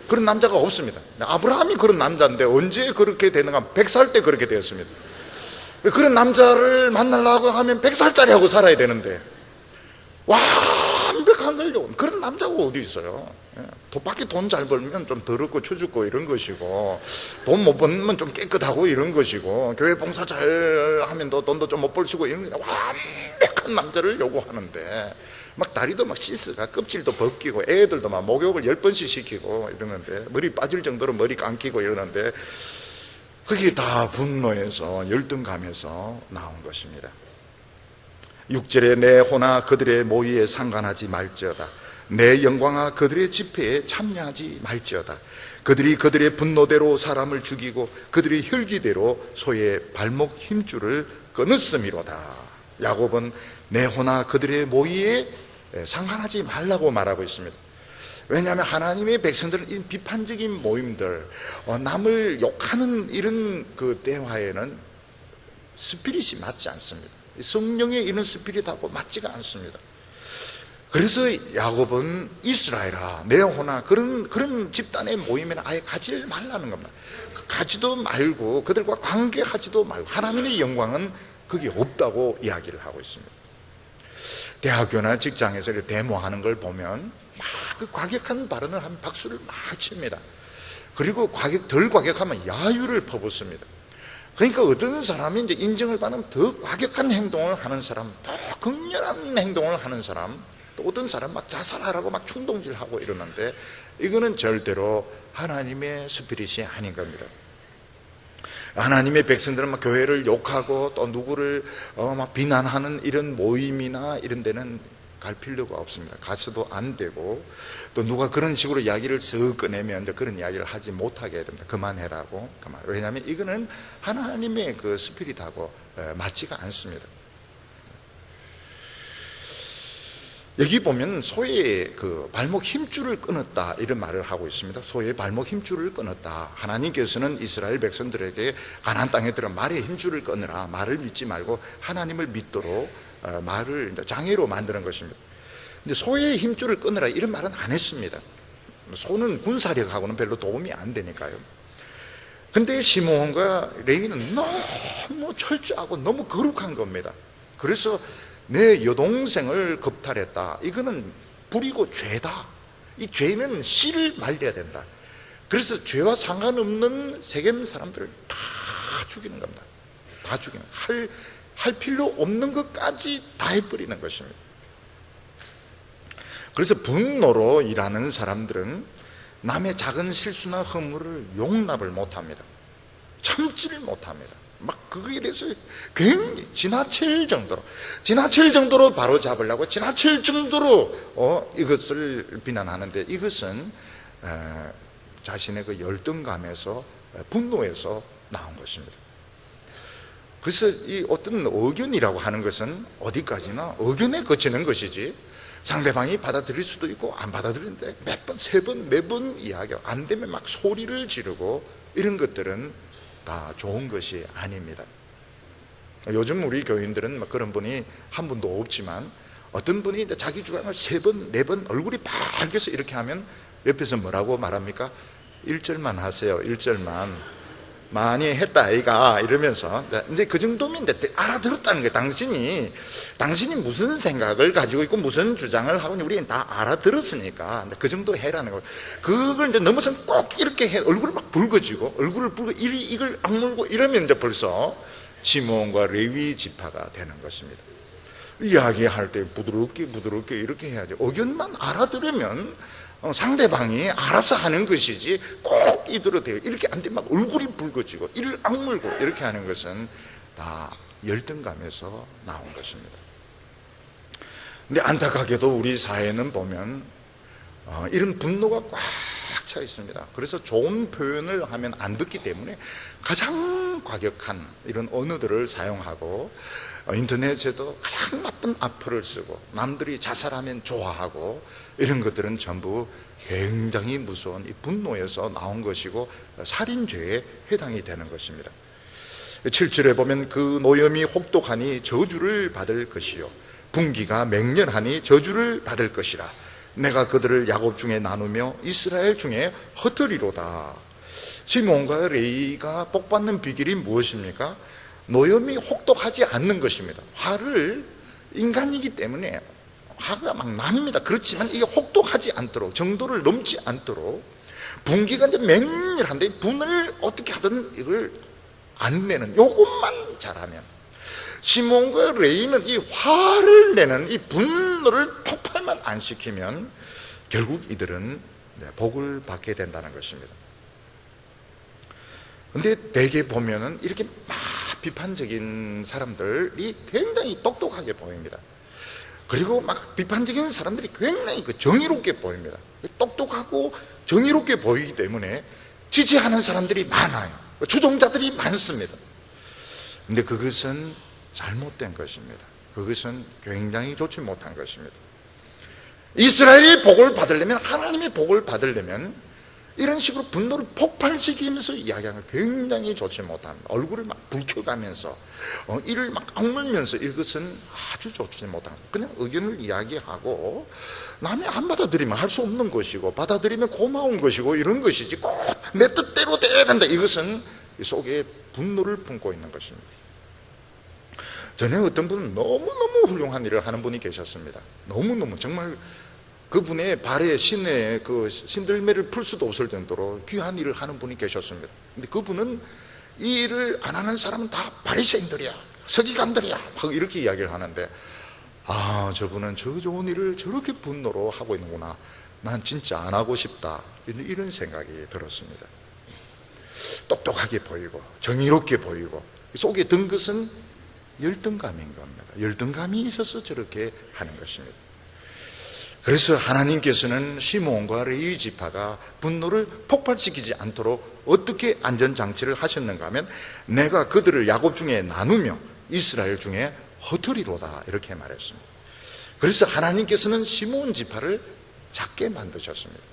그런 남자가 없습니다. 아브라함이 그런 남자인데 언제 그렇게 되는가? 100살 때 그렇게 되었습니다. 그런 남자를 만나려고 하면 100살짜리하고 살아야 되는데 완벽한 걸 요구. 그런 남자가 어디 있어요? 밖에 돈 잘 벌면 좀 더럽고 추죽고 이런 것이고 돈 못 벌면 좀 깨끗하고 이런 것이고 교회 봉사 잘 하면 돈도 좀 못 벌시고 이런 완벽한 남자를 요구하는데 막 다리도 막 씻어가 껍질도 벗기고 애들도 막 목욕을 10번씩 시키고 이러는데 머리 빠질 정도로 머리 감기고 이러는데 그게 다 분노에서 열등감에서 나온 것입니다. 6절에 내 호나 그들의 모의에 상관하지 말지어다. 내 영광아 그들의 집회에 참여하지 말지어다. 그들이 그들의 분노대로 사람을 죽이고 그들의 혈기대로 소의 발목 힘줄을 끊었음이로다. 야곱은 내 호나 그들의 모의에 상관하지 말라고 말하고 있습니다. 왜냐하면 하나님의 백성들은 이 비판적인 모임들, 남을 욕하는 이런 그 대화에는 스피릿이 맞지 않습니다. 성령의 이런 스피릿하고 맞지가 않습니다. 그래서 야곱은 이스라엘아 내 호나 그런 집단의 모임에는 아예 가지 말라는 겁니다. 가지도 말고 그들과 관계하지도 말고 하나님의 영광은 그게 없다고 이야기를 하고 있습니다. 대학교나 직장에서 이렇게 데모하는 걸 보면 막 그 과격한 발언을 하면 박수를 막 칩니다. 그리고 덜 과격하면 야유를 퍼붓습니다. 그러니까 어떤 사람이 이제 인정을 받으면 더 과격한 행동을 하는 사람, 더 극렬한 행동을 하는 사람, 또 어떤 사람 막 자살하라고 막 충동질하고 이러는데 이거는 절대로 하나님의 스피릿이 아닌 겁니다. 하나님의 백성들은 막 교회를 욕하고 또 누구를 막 비난하는 이런 모임이나 이런 데는 갈 필요가 없습니다. 가서도 안 되고 또 누가 그런 식으로 이야기를 쓱 꺼내면 그런 이야기를 하지 못하게 됩니다. 그만해라고. 왜냐하면 이거는 하나님의 그 스피릿하고 맞지가 않습니다. 여기 보면 소의 그 발목 힘줄을 끊었다 이런 말을 하고 있습니다. 소의 발목 힘줄을 끊었다. 하나님께서는 이스라엘 백성들에게 가나안 땅에 들어 말의 힘줄을 끊으라. 말을 믿지 말고 하나님을 믿도록 말을 장애로 만드는 것입니다. 근데 소의 힘줄을 끊으라 이런 말은 안 했습니다. 소는 군사력하고는 별로 도움이 안 되니까요. 근데 시므온과 레위는 너무 철저하고 너무 거룩한 겁니다. 그래서 내 여동생을 겁탈했다. 이거는 불이고 죄다. 이 죄는 씨를 말려야 된다. 그래서 죄와 상관없는 세겜 사람들을 다 죽이는 겁니다. 다 죽이는. 할 필요 없는 것까지 다 해버리는 것입니다. 그래서 분노로 일하는 사람들은 남의 작은 실수나 허물을 용납을 못합니다. 참지를 못합니다. 막 그거에 대해서 굉장히 지나칠 정도로 바로 잡으려고 지나칠 정도로 이것을 비난하는데 이것은 자신의 그 열등감에서 분노에서 나온 것입니다. 그래서 이 어떤 의견이라고 하는 것은 어디까지나 의견에 거치는 것이지 상대방이 받아들일 수도 있고 안 받아들이는데 몇 번, 세 번, 네 번 이야기하고 안 되면 막 소리를 지르고 이런 것들은 다 좋은 것이 아닙니다. 요즘 우리 교인들은 막 그런 분이 한 분도 없지만 어떤 분이 자기 주장을 세 번, 네 번 얼굴이 빨개서 이렇게 하면 옆에서 뭐라고 말합니까? 1절만 하세요. 1절만. 많이 했다 아이가 이러면서. 근데 그 정도면 알아들었다는 거예요. 당신이 무슨 생각을 가지고 있고 무슨 주장을 하고 우리는 다 알아들었으니까 그 정도 해라는 거예요. 그걸 이제 넘어서는 꼭 이렇게 해. 얼굴을 막 붉어지고 이걸 악물고 이러면 이제 벌써 시몬과 레위 지파가 되는 것입니다. 이야기할 때 부드럽게 이렇게 해야죠. 의견만 알아들으면 상대방이 알아서 하는 것이지 꼭 이들어대요. 이렇게 안 되면 막 얼굴이 붉어지고 이를 악물고 이렇게 하는 것은 다 열등감에서 나온 것입니다. 근데 안타깝게도 우리 사회는 보면 이런 분노가 꽉 차 있습니다. 그래서 좋은 표현을 하면 안 듣기 때문에 가장 과격한 이런 언어들을 사용하고 인터넷에도 가장 나쁜 악플을 쓰고 남들이 자살하면 좋아하고 이런 것들은 전부 굉장히 무서운 이 분노에서 나온 것이고 살인죄에 해당이 되는 것입니다. 7절에 보면 그 노염이 혹독하니 저주를 받을 것이요 분기가 맹렬하니 저주를 받을 것이라. 내가 그들을 야곱 중에 나누며 이스라엘 중에 흩으리로다. 시몬과 레위가 복받는 비결이 무엇입니까? 노염이 혹독하지 않는 것입니다. 화를 인간이기 때문에 화가 막 납니다. 그렇지만 이게 혹독하지 않도록 정도를 넘지 않도록 분기가 이제 맹렬한데 분을 어떻게 하든 이걸 안 내는 요것만 잘하면 시몬과 레위는 이 화를 내는 이 분노를 폭발만 안 시키면 결국 이들은 복을 받게 된다는 것입니다. 근데 대개 보면은 이렇게 막 비판적인 사람들이 굉장히 똑똑하게 보입니다. 그리고 막 비판적인 사람들이 굉장히 정의롭게 보입니다. 똑똑하고 정의롭게 보이기 때문에 지지하는 사람들이 많아요. 추종자들이 많습니다. 근데 그것은 잘못된 것입니다. 그것은 굉장히 좋지 못한 것입니다. 이스라엘이 복을 받으려면, 하나님의 복을 받으려면 이런 식으로 분노를 폭발시키면서 이야기하는 건 굉장히 좋지 못합니다. 얼굴을 막 붉혀가면서 이를 막 악물면서 이것은 아주 좋지 못한 거예요. 그냥 의견을 이야기하고 남이 안 받아들이면 할 수 없는 것이고 받아들이면 고마운 것이고 이런 것이지 꼭 내 뜻대로 돼야 된다. 이것은 속에 분노를 품고 있는 것입니다. 전에 어떤 분은 너무너무 훌륭한 일을 하는 분이 계셨습니다. 너무너무 정말 그분의 발에 신의 그 신들매를 풀 수도 없을 정도로 귀한 일을 하는 분이 계셨습니다. 근데 그분은 이 일을 안 하는 사람은 다 바리새인들이야, 서기관들이야 막 이렇게 이야기를 하는데, 아, 저분은 저 좋은 일을 저렇게 분노로 하고 있는구나, 난 진짜 안 하고 싶다, 이런 생각이 들었습니다. 똑똑하게 보이고 정의롭게 보이고 속에 든 것은 열등감인 겁니다. 열등감이 있어서 저렇게 하는 것입니다. 그래서 하나님께서는 시몬과 레위 지파가 분노를 폭발시키지 않도록 어떻게 안전장치를 하셨는가 하면 내가 그들을 야곱 중에 나누며 이스라엘 중에 흩으리로다 이렇게 말했습니다. 그래서 하나님께서는 시몬 지파를 작게 만드셨습니다.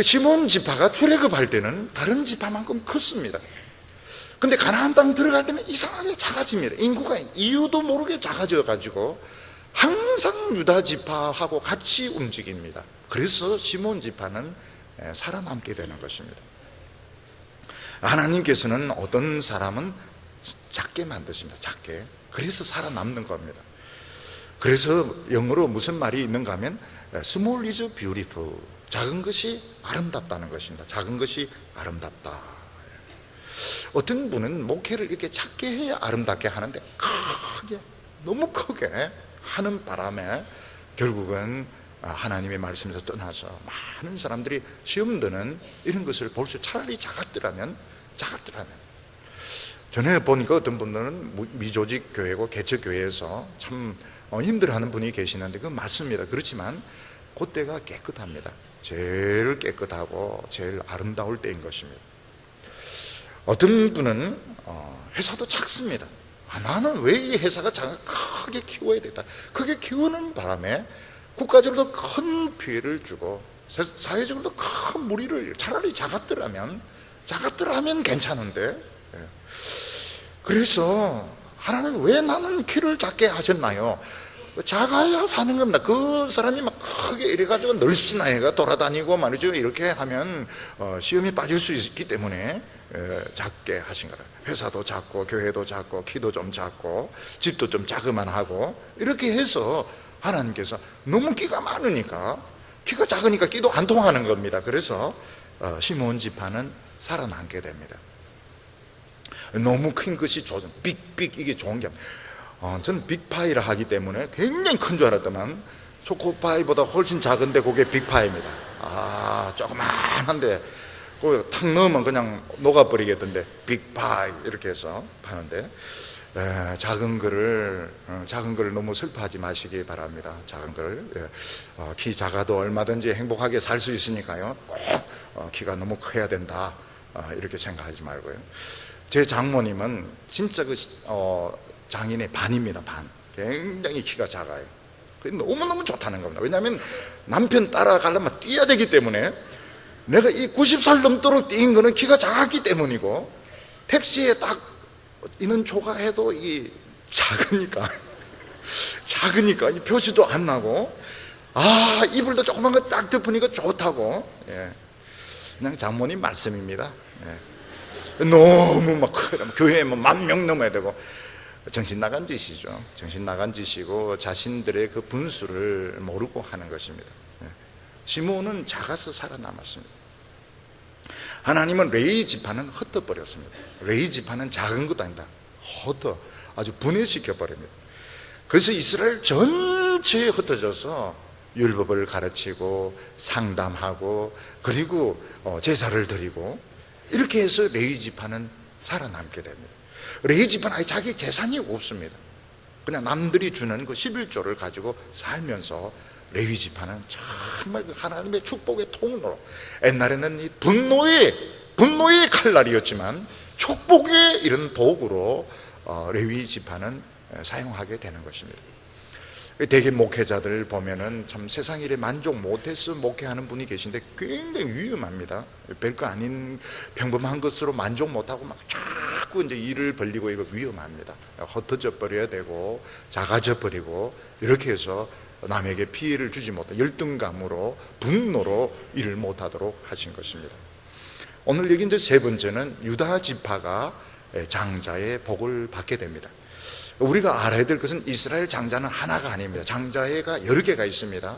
시몬 지파가 출애굽할 때는 다른 지파만큼 컸습니다. 근데 가나안 땅 들어갈 때는 이상하게 작아집니다. 인구가 이유도 모르게 작아져 가지고 항상 유다 지파하고 같이 움직입니다. 그래서 시몬 지파는 살아남게 되는 것입니다. 하나님께서는 어떤 사람은 작게 만드십니다. 작게. 그래서 살아남는 겁니다. 그래서 영어로 무슨 말이 있는가 하면 Small is beautiful. 작은 것이 아름답다는 것입니다. 작은 것이 아름답다. 어떤 분은 목회를 이렇게 작게 해야 아름답게 하는데 크게, 너무 크게 하는 바람에 결국은 하나님의 말씀에서 떠나서 많은 사람들이 시험 드는 이런 것을 볼 수, 차라리 작았더라면 전에 보니까 어떤 분들은 미조직 교회고 개척교회에서 참 힘들어하는 분이 계시는데 그건 맞습니다. 그렇지만 그때가 깨끗합니다. 제일 깨끗하고 제일 아름다울 때인 것입니다. 어떤 분은 회사도 작습니다. 나는 왜 이 회사가 크게 키워야 되겠다. 크게 키우는 바람에 국가적으로도 큰 피해를 주고 사회적으로도 큰 무리를, 차라리 작았더라면 괜찮은데, 그래서 하나님 왜 나는 키를 작게 하셨나요? 작아야 사는 겁니다. 그 사람이 막 크게 이래가지고 널씬하게가 돌아다니고 말이죠. 이렇게 하면 시험에 빠질 수 있기 때문에 작게 하신 거라. 회사도 작고 교회도 작고 키도 좀 작고 집도 좀 작으만 하고 이렇게 해서 하나님께서 너무 끼가 많으니까, 키가 작으니까 끼도 안 통하는 겁니다. 그래서 시몬 지파는 살아남게 됩니다. 너무 큰 것이 빅 이게 좋은 게 저는 빅파이를 하기 때문에 굉장히 큰 줄 알았더만 초코파이보다 훨씬 작은데 그게 빅파이입니다. 조그만한데 그거 탁 넣으면 그냥 녹아버리겠던데 빅파이 이렇게 해서 파는데, 작은 거를 너무 슬퍼하지 마시기 바랍니다. 작은 거를 키 작아도 얼마든지 행복하게 살 수 있으니까요. 꼭 키가 너무 커야 된다 이렇게 생각하지 말고요. 제 장모님은 진짜 장인의 반입니다. 반. 굉장히 키가 작아요. 너무너무 좋다는 겁니다. 왜냐하면 남편 따라가려면 뛰어야 되기 때문에, 내가 이 90살 넘도록 뛴 거는 키가 작았기 때문이고, 택시에 딱 있는 조가해도 이 작으니까 이 표시도 안 나고, 이불도 조그만 거 딱 덮으니까 좋다고. 그냥 장모님 말씀입니다. 너무 막 교회에 10,000명 넘어야 되고, 정신 나간 짓이죠. 정신 나간 짓이고 자신들의 그 분수를 모르고 하는 것입니다. 시몬은 작아서 살아남았습니다. 하나님은 레위 지파는 흩어버렸습니다. 레위 지파는 작은 것도 아니다. 아주 분해시켜 버립니다. 그래서 이스라엘 전체에 흩어져서 율법을 가르치고 상담하고 그리고 제사를 드리고 이렇게 해서 레위 지파는 살아남게 됩니다. 레위 지파는 아예 자기 재산이 없습니다. 그냥 남들이 주는 그 11조를 가지고 살면서 레위 지파는 정말 그 하나님의 축복의 통로로, 옛날에는 이 분노의 칼날이었지만 축복의 이런 도구로 레위 지파는 사용하게 되는 것입니다. 대개 목회자들 보면은 참 세상 일에 만족 못해서 목회하는 분이 계신데 굉장히 위험합니다. 별거 아닌 평범한 것으로 만족 못하고 막 자꾸 이제 일을 벌리고 이거 위험합니다. 흩어져 버려야 되고 작아져 버리고 이렇게 해서 남에게 피해를 주지 못해 열등감으로 분노로 일을 못하도록 하신 것입니다. 오늘 여기 이제 세 번째는 유다 지파가 장자의 복을 받게 됩니다. 우리가 알아야 될 것은 이스라엘 장자는 하나가 아닙니다. 장자가 여러 개가 있습니다.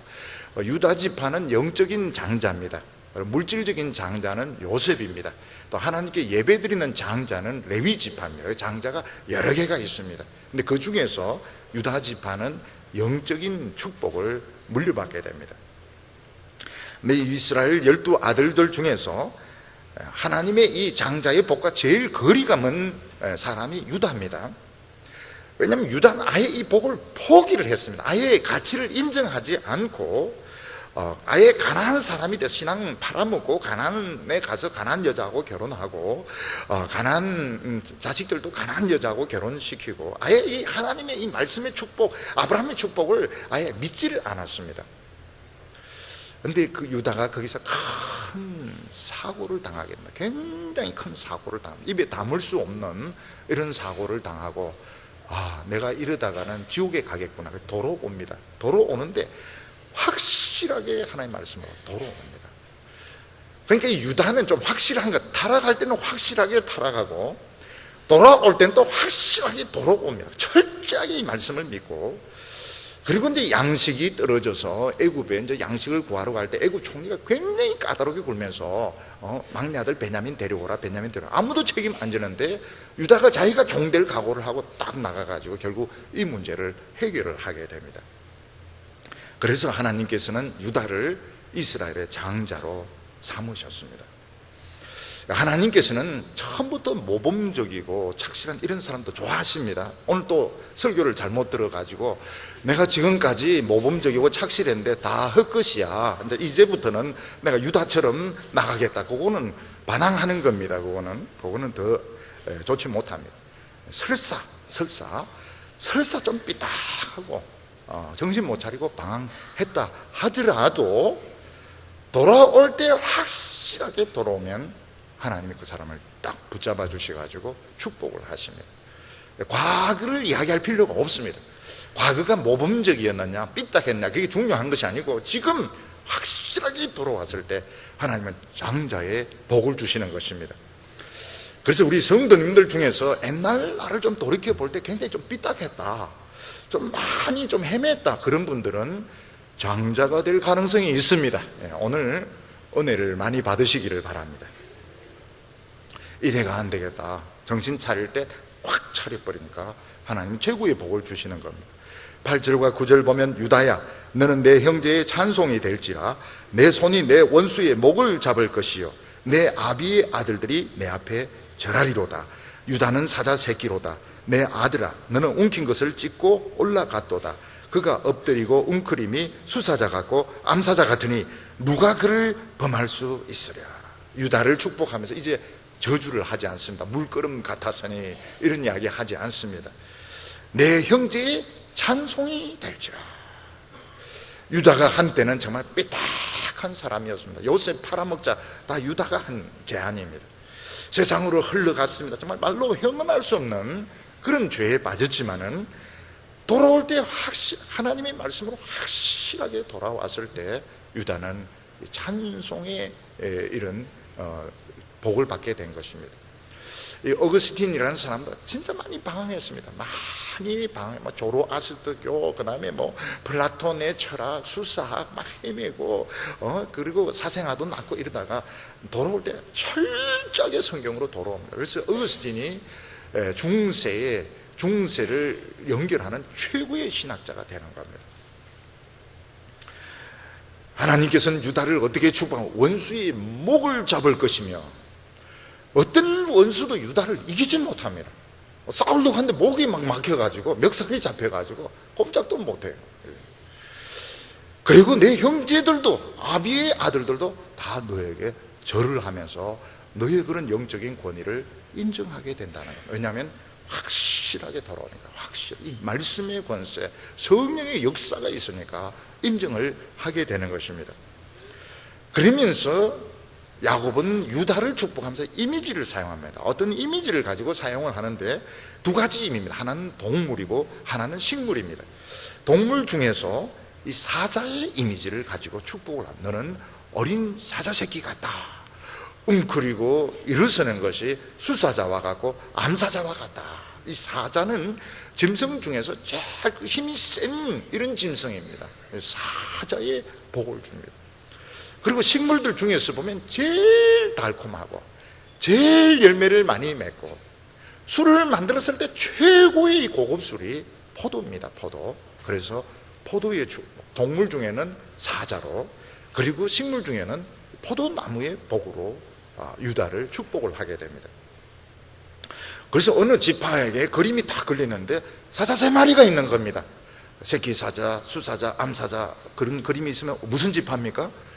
유다 지파는 영적인 장자입니다. 물질적인 장자는 요셉입니다. 또 하나님께 예배드리는 장자는 레위 지파입니다. 장자가 여러 개가 있습니다. 근데 그 중에서 유다 지파는 영적인 축복을 물려받게 됩니다. 근데 이스라엘 12아들들 중에서 하나님의 이 장자의 복과 제일 거리가 먼 사람이 유다입니다. 왜냐하면 유다는 아예 이 복을 포기를 했습니다. 아예 가치를 인정하지 않고 아예 가난한 사람이 돼서 신앙 팔아먹고 가난에 가서 가난한 여자하고 결혼하고 가난한 자식들도 가난한 여자하고 결혼시키고 아예 이 하나님의 이 말씀의 축복, 아브라함의 축복을 아예 믿지를 않았습니다. 그런데 그 유다가 거기서 큰 사고를 당하게 됩니다. 굉장히 큰 사고를 당합니다. 입에 담을 수 없는 이런 사고를 당하고 내가 이러다가는 지옥에 가겠구나. 돌아옵니다. 돌아오는데 확실하게 하나님의 말씀으로 돌아옵니다. 그러니까 이 유다는 좀 확실한 것, 타락할 때는 확실하게 타락하고 돌아올 때는 또 확실하게 돌아옵니다. 철저하게 이 말씀을 믿고, 그리고 이제 양식이 떨어져서 애굽에 이제 양식을 구하러 갈 때 애굽 총리가 굉장히 까다롭게 굴면서 막내 아들 베냐민 데려오라, 베냐민 데려오라. 아무도 책임 안 지는데 유다가 자기가 종될 각오를 하고 딱 나가가지고 결국 이 문제를 해결을 하게 됩니다. 그래서 하나님께서는 유다를 이스라엘의 장자로 삼으셨습니다. 하나님께서는 처음부터 모범적이고 착실한 이런 사람도 좋아하십니다. 오늘 또 설교를 잘못 들어가지고 내가 지금까지 모범적이고 착실했는데 다 헛것이야, 이제부터는 내가 유다처럼 나가겠다, 그거는 반항하는 겁니다. 그거는 더 좋지 못합니다. 설사 좀 삐딱하고 정신 못 차리고 방황했다 하더라도 돌아올 때 확실하게 돌아오면 하나님이 그 사람을 딱 붙잡아 주셔가지고 축복을 하십니다. 과거를 이야기할 필요가 없습니다. 과거가 모범적이었느냐 삐딱했냐 그게 중요한 것이 아니고 지금 확실하게 돌아왔을 때 하나님은 장자의 복을 주시는 것입니다. 그래서 우리 성도님들 중에서 옛날 나를 좀 돌이켜 볼 때 굉장히 좀 삐딱했다, 좀 많이 좀 헤맸다, 그런 분들은 장자가 될 가능성이 있습니다. 오늘 은혜를 많이 받으시기를 바랍니다. 이래가 안 되겠다, 정신 차릴 때 확 차려버리니까 하나님 최고의 복을 주시는 겁니다. 8절과 9절 보면 유다야 너는 내 형제의 찬송이 될지라 내 손이 내 원수의 목을 잡을 것이요 내 아비의 아들들이 내 앞에 절하리로다. 유다는 사자 새끼로다. 내 아들아 너는 움킨 것을 찢고 올라갔도다. 그가 엎드리고 웅크림이 수사자 같고 암사자 같으니 누가 그를 범할 수 있으랴. 유다를 축복하면서 이제 저주를 하지 않습니다. 물끄름 같아서니 이런 이야기 하지 않습니다. 내 형제의 찬송이 될지라. 유다가 한때는 정말 삐딱한 사람이었습니다. 요셉 팔아먹자 다 유다가 한 죄아닙니다. 세상으로 흘러갔습니다. 정말 말로 형언할 수 없는 그런 죄에 빠졌지만은 돌아올 때 하나님의 말씀으로 확실하게 돌아왔을 때 유다는 찬송의 이런 복을 받게 된 것입니다. 이 어거스틴이라는 사람도 진짜 많이 방황했습니다. 많이 방황해, 조로아스트교, 그 다음에 플라톤의 철학, 수사학 막 헤매고, 그리고 사생아도 낳고 이러다가 돌아올 때 철저하게 성경으로 돌아옵니다. 그래서 어거스틴이 중세를 연결하는 최고의 신학자가 되는 겁니다. 하나님께서는 유다를 어떻게 축복하고 원수의 목을 잡을 것이며, 어떤 원수도 유다를 이기지 못합니다. 싸우려고 하는데 목이 막 막혀가지고 멱살이 잡혀가지고 꼼짝도 못해요. 그리고 내 형제들도 아비의 아들들도 다 너에게 절을 하면서 너의 그런 영적인 권위를 인정하게 된다는 거예요. 왜냐하면 확실하게 돌아오니까, 확실히 이 말씀의 권세, 성령의 역사가 있으니까 인정을 하게 되는 것입니다. 그러면서 야곱은 유다를 축복하면서 이미지를 사용합니다. 어떤 이미지를 가지고 사용을 하는데 두 가지 의미입니다. 하나는 동물이고 하나는 식물입니다. 동물 중에서 이 사자의 이미지를 가지고 축복을 합니다. 너는 어린 사자 새끼 같다. 웅크리고 일어서는 것이 수사자와 같고 암사자와 같다. 이 사자는 짐승 중에서 제일 힘이 센 이런 짐승입니다. 사자의 복을 줍니다. 그리고 식물들 중에서 보면 제일 달콤하고 제일 열매를 많이 맺고 술을 만들었을 때 최고의 고급 술이 포도입니다. 포도. 그래서 포도의 축복, 동물 중에는 사자로, 그리고 식물 중에는 포도나무의 복으로 유다를 축복을 하게 됩니다. 그래서 어느 지파에게 그림이 딱 걸리는데 사자 3마리가 있는 겁니다. 새끼 사자, 수사자, 암사자, 그런 그림이 있으면 무슨 지파입니까?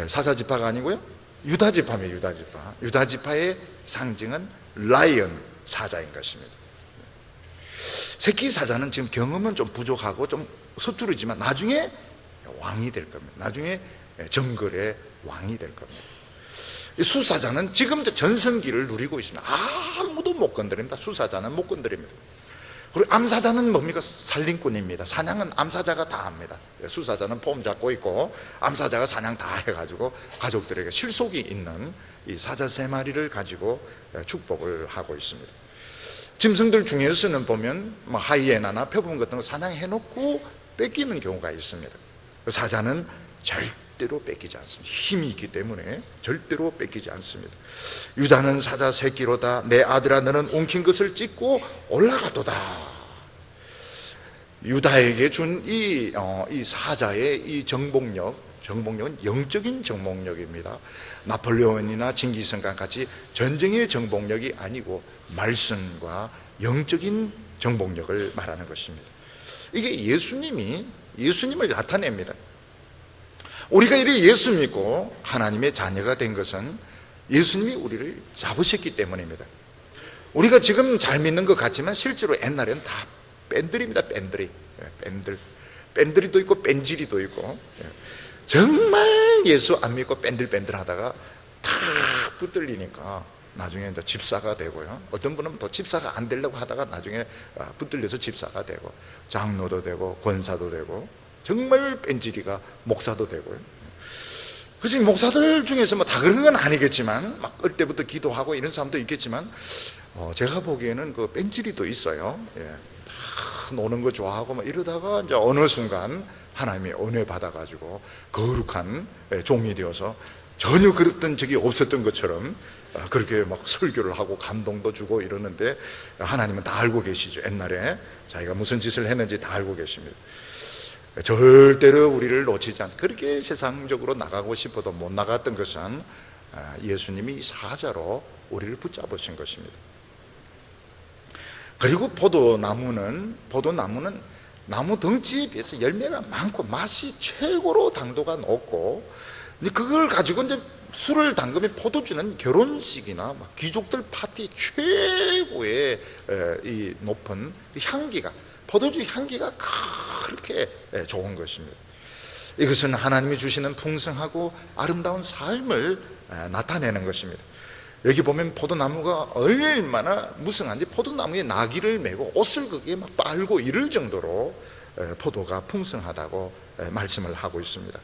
사자 지파가 아니고요, 유다 지파입니다. 유다 지파. 유다 지파의 상징은 라이언, 사자인 것입니다. 새끼 사자는 지금 경험은 좀 부족하고 좀 서투르지만 나중에 왕이 될 겁니다. 나중에 정글의 왕이 될 겁니다. 수사자는 지금 전성기를 누리고 있습니다. 아무도 못 건드립니다. 수사자는 못 건드립니다. 그리고 암사자는 뭡니까? 살림꾼입니다. 사냥은 암사자가 다 합니다. 수사자는 폼 잡고 있고 암사자가 사냥 다 해가지고 가족들에게 실속이 있는 이 사자 3마리를 가지고 축복을 하고 있습니다. 짐승들 중에서는 보면 하이에나나 표범 같은 거 사냥해놓고 뺏기는 경우가 있습니다. 사자는 절대로 뺏기지 않습니다. 힘이 있기 때문에 절대로 뺏기지 않습니다. 유다는 사자 새끼로다. 내 아들아 너는 웅킨 것을 찢고 올라가도다. 유다에게 준 이 사자의 이 정복력은 영적인 정복력입니다. 나폴레온이나 징기스칸 같이 전쟁의 정복력이 아니고 말씀과 영적인 정복력을 말하는 것입니다. 이게 예수님을 나타냅니다. 우리가 이렇게 예수 믿고 하나님의 자녀가 된 것은 예수님이 우리를 잡으셨기 때문입니다. 우리가 지금 잘 믿는 것 같지만 실제로 옛날에는 다 뺀들입니다. 뺀들이도 있고 뺀질이도 있고, 정말 예수 안 믿고 뺀들뺀들 하다가 다 붙들리니까 나중에 이제 집사가 되고요. 어떤 분은 또 집사가 안 되려고 하다가 나중에 붙들려서 집사가 되고, 장로도 되고, 권사도 되고, 정말 뺀질이가 목사도 되고요. 그래서 목사들 중에서 뭐 다 그런 건 아니겠지만, 막 어릴 때부터 기도하고 이런 사람도 있겠지만, 제가 보기에는 그 뺀질이도 있어요. 예. 다 노는 거 좋아하고 막 이러다가 이제 어느 순간 하나님이 은혜 받아가지고 거룩한 종이 되어서 전혀 그랬던 적이 없었던 것처럼 그렇게 막 설교를 하고 감동도 주고 이러는데, 하나님은 다 알고 계시죠. 옛날에 자기가 무슨 짓을 했는지 다 알고 계십니다. 절대로 우리를 놓치지 않고, 그렇게 세상적으로 나가고 싶어도 못 나갔던 것은 예수님이 사자로 우리를 붙잡으신 것입니다. 그리고 포도나무는 나무 덩치에 비해서 열매가 많고 맛이 최고로 당도가 높고, 그걸 가지고 이제 술을 담그면 포도주는 결혼식이나 귀족들 파티 최고의 이 높은 향기가, 포도주 향기가 그렇게 좋은 것입니다. 이것은 하나님이 주시는 풍성하고 아름다운 삶을 나타내는 것입니다. 여기 보면 포도나무가 얼마나 무성한지, 포도나무에 나귀를 메고 옷을 거기에 막 빨고 이럴 정도로 포도가 풍성하다고 말씀을 하고 있습니다.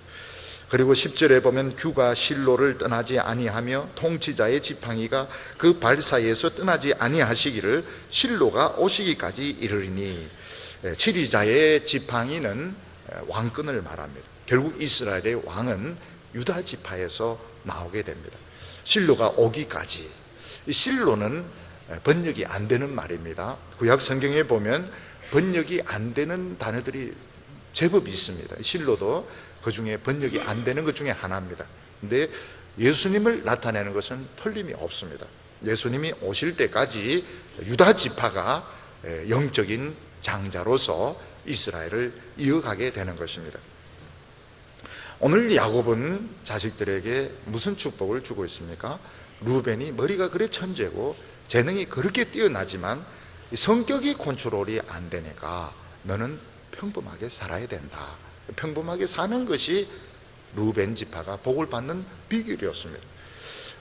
그리고 10절에 보면 규가 실로를 떠나지 아니하며 통치자의 지팡이가 그 발 사이에서 떠나지 아니하시기를 실로가 오시기까지 이르리니, 치리자의 지팡이는 왕권을 말합니다. 결국 이스라엘의 왕은 유다 지파에서 나오게 됩니다. 실로가 오기까지. 이 실로는 번역이 안 되는 말입니다. 구약 성경에 보면 번역이 안 되는 단어들이 제법 있습니다. 실로도 그 중에 번역이 안 되는 것 중에 하나입니다. 근데 예수님을 나타내는 것은 틀림이 없습니다. 예수님이 오실 때까지 유다 지파가 영적인 장자로서 이스라엘을 이어가게 되는 것입니다. 오늘 야곱은 자식들에게 무슨 축복을 주고 있습니까? 루벤이 머리가 그래 천재고 재능이 그렇게 뛰어나지만 성격이 컨트롤이 안 되니까 너는 평범하게 살아야 된다. 평범하게 사는 것이 루벤 지파가 복을 받는 비결이었습니다.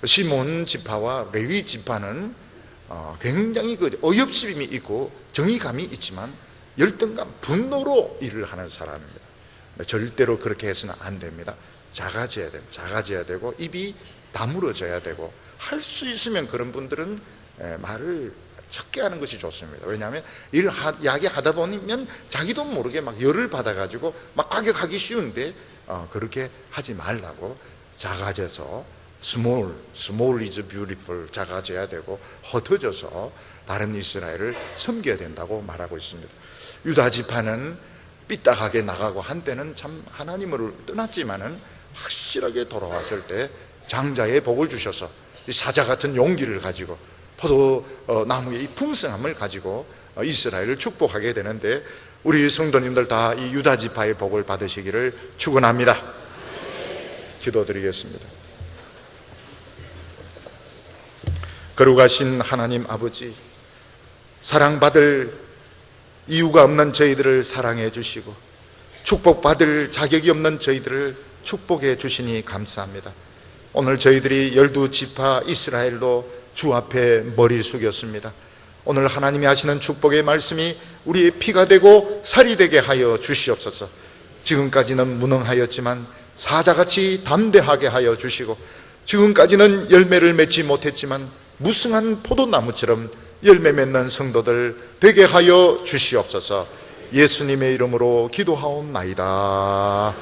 시몬 지파와 레위 지파는 굉장히 그 어이없음이 있고 정의감이 있지만 열등감, 분노로 일을 하는 사람입니다. 절대로 그렇게 해서는 안 됩니다. 작아져야 됩니다. 작아져야 되고 입이 다물어져야 되고, 할 수 있으면 그런 분들은 말을 적게 하는 것이 좋습니다. 왜냐하면 이야기하다 보면 자기도 모르게 막 열을 받아가지고 막 가격하기 쉬운데 그렇게 하지 말라고, 작아져서 small is beautiful, 작아져야 되고 흩어져서 다른 이스라엘을 섬겨야 된다고 말하고 있습니다. 유다 지파는 삐딱하게 나가고 한때는 참 하나님을 떠났지만은 확실하게 돌아왔을 때 장자의 복을 주셔서 이 사자 같은 용기를 가지고 포도나무의 이 풍성함을 가지고 이스라엘을 축복하게 되는데, 우리 성도님들 다 이 유다 지파의 복을 받으시기를 축원합니다. 기도드리겠습니다. 거룩하신 하나님 아버지, 사랑받을 이유가 없는 저희들을 사랑해 주시고 축복받을 자격이 없는 저희들을 축복해 주시니 감사합니다. 오늘 저희들이 12지파 이스라엘로 주 앞에 머리 숙였습니다. 오늘 하나님이 하시는 축복의 말씀이 우리의 피가 되고 살이 되게 하여 주시옵소서. 지금까지는 무능하였지만 사자같이 담대하게 하여 주시고, 지금까지는 열매를 맺지 못했지만 무성한 포도나무처럼 열매 맺는 성도들 되게 하여 주시옵소서. 예수님의 이름으로 기도하옵나이다.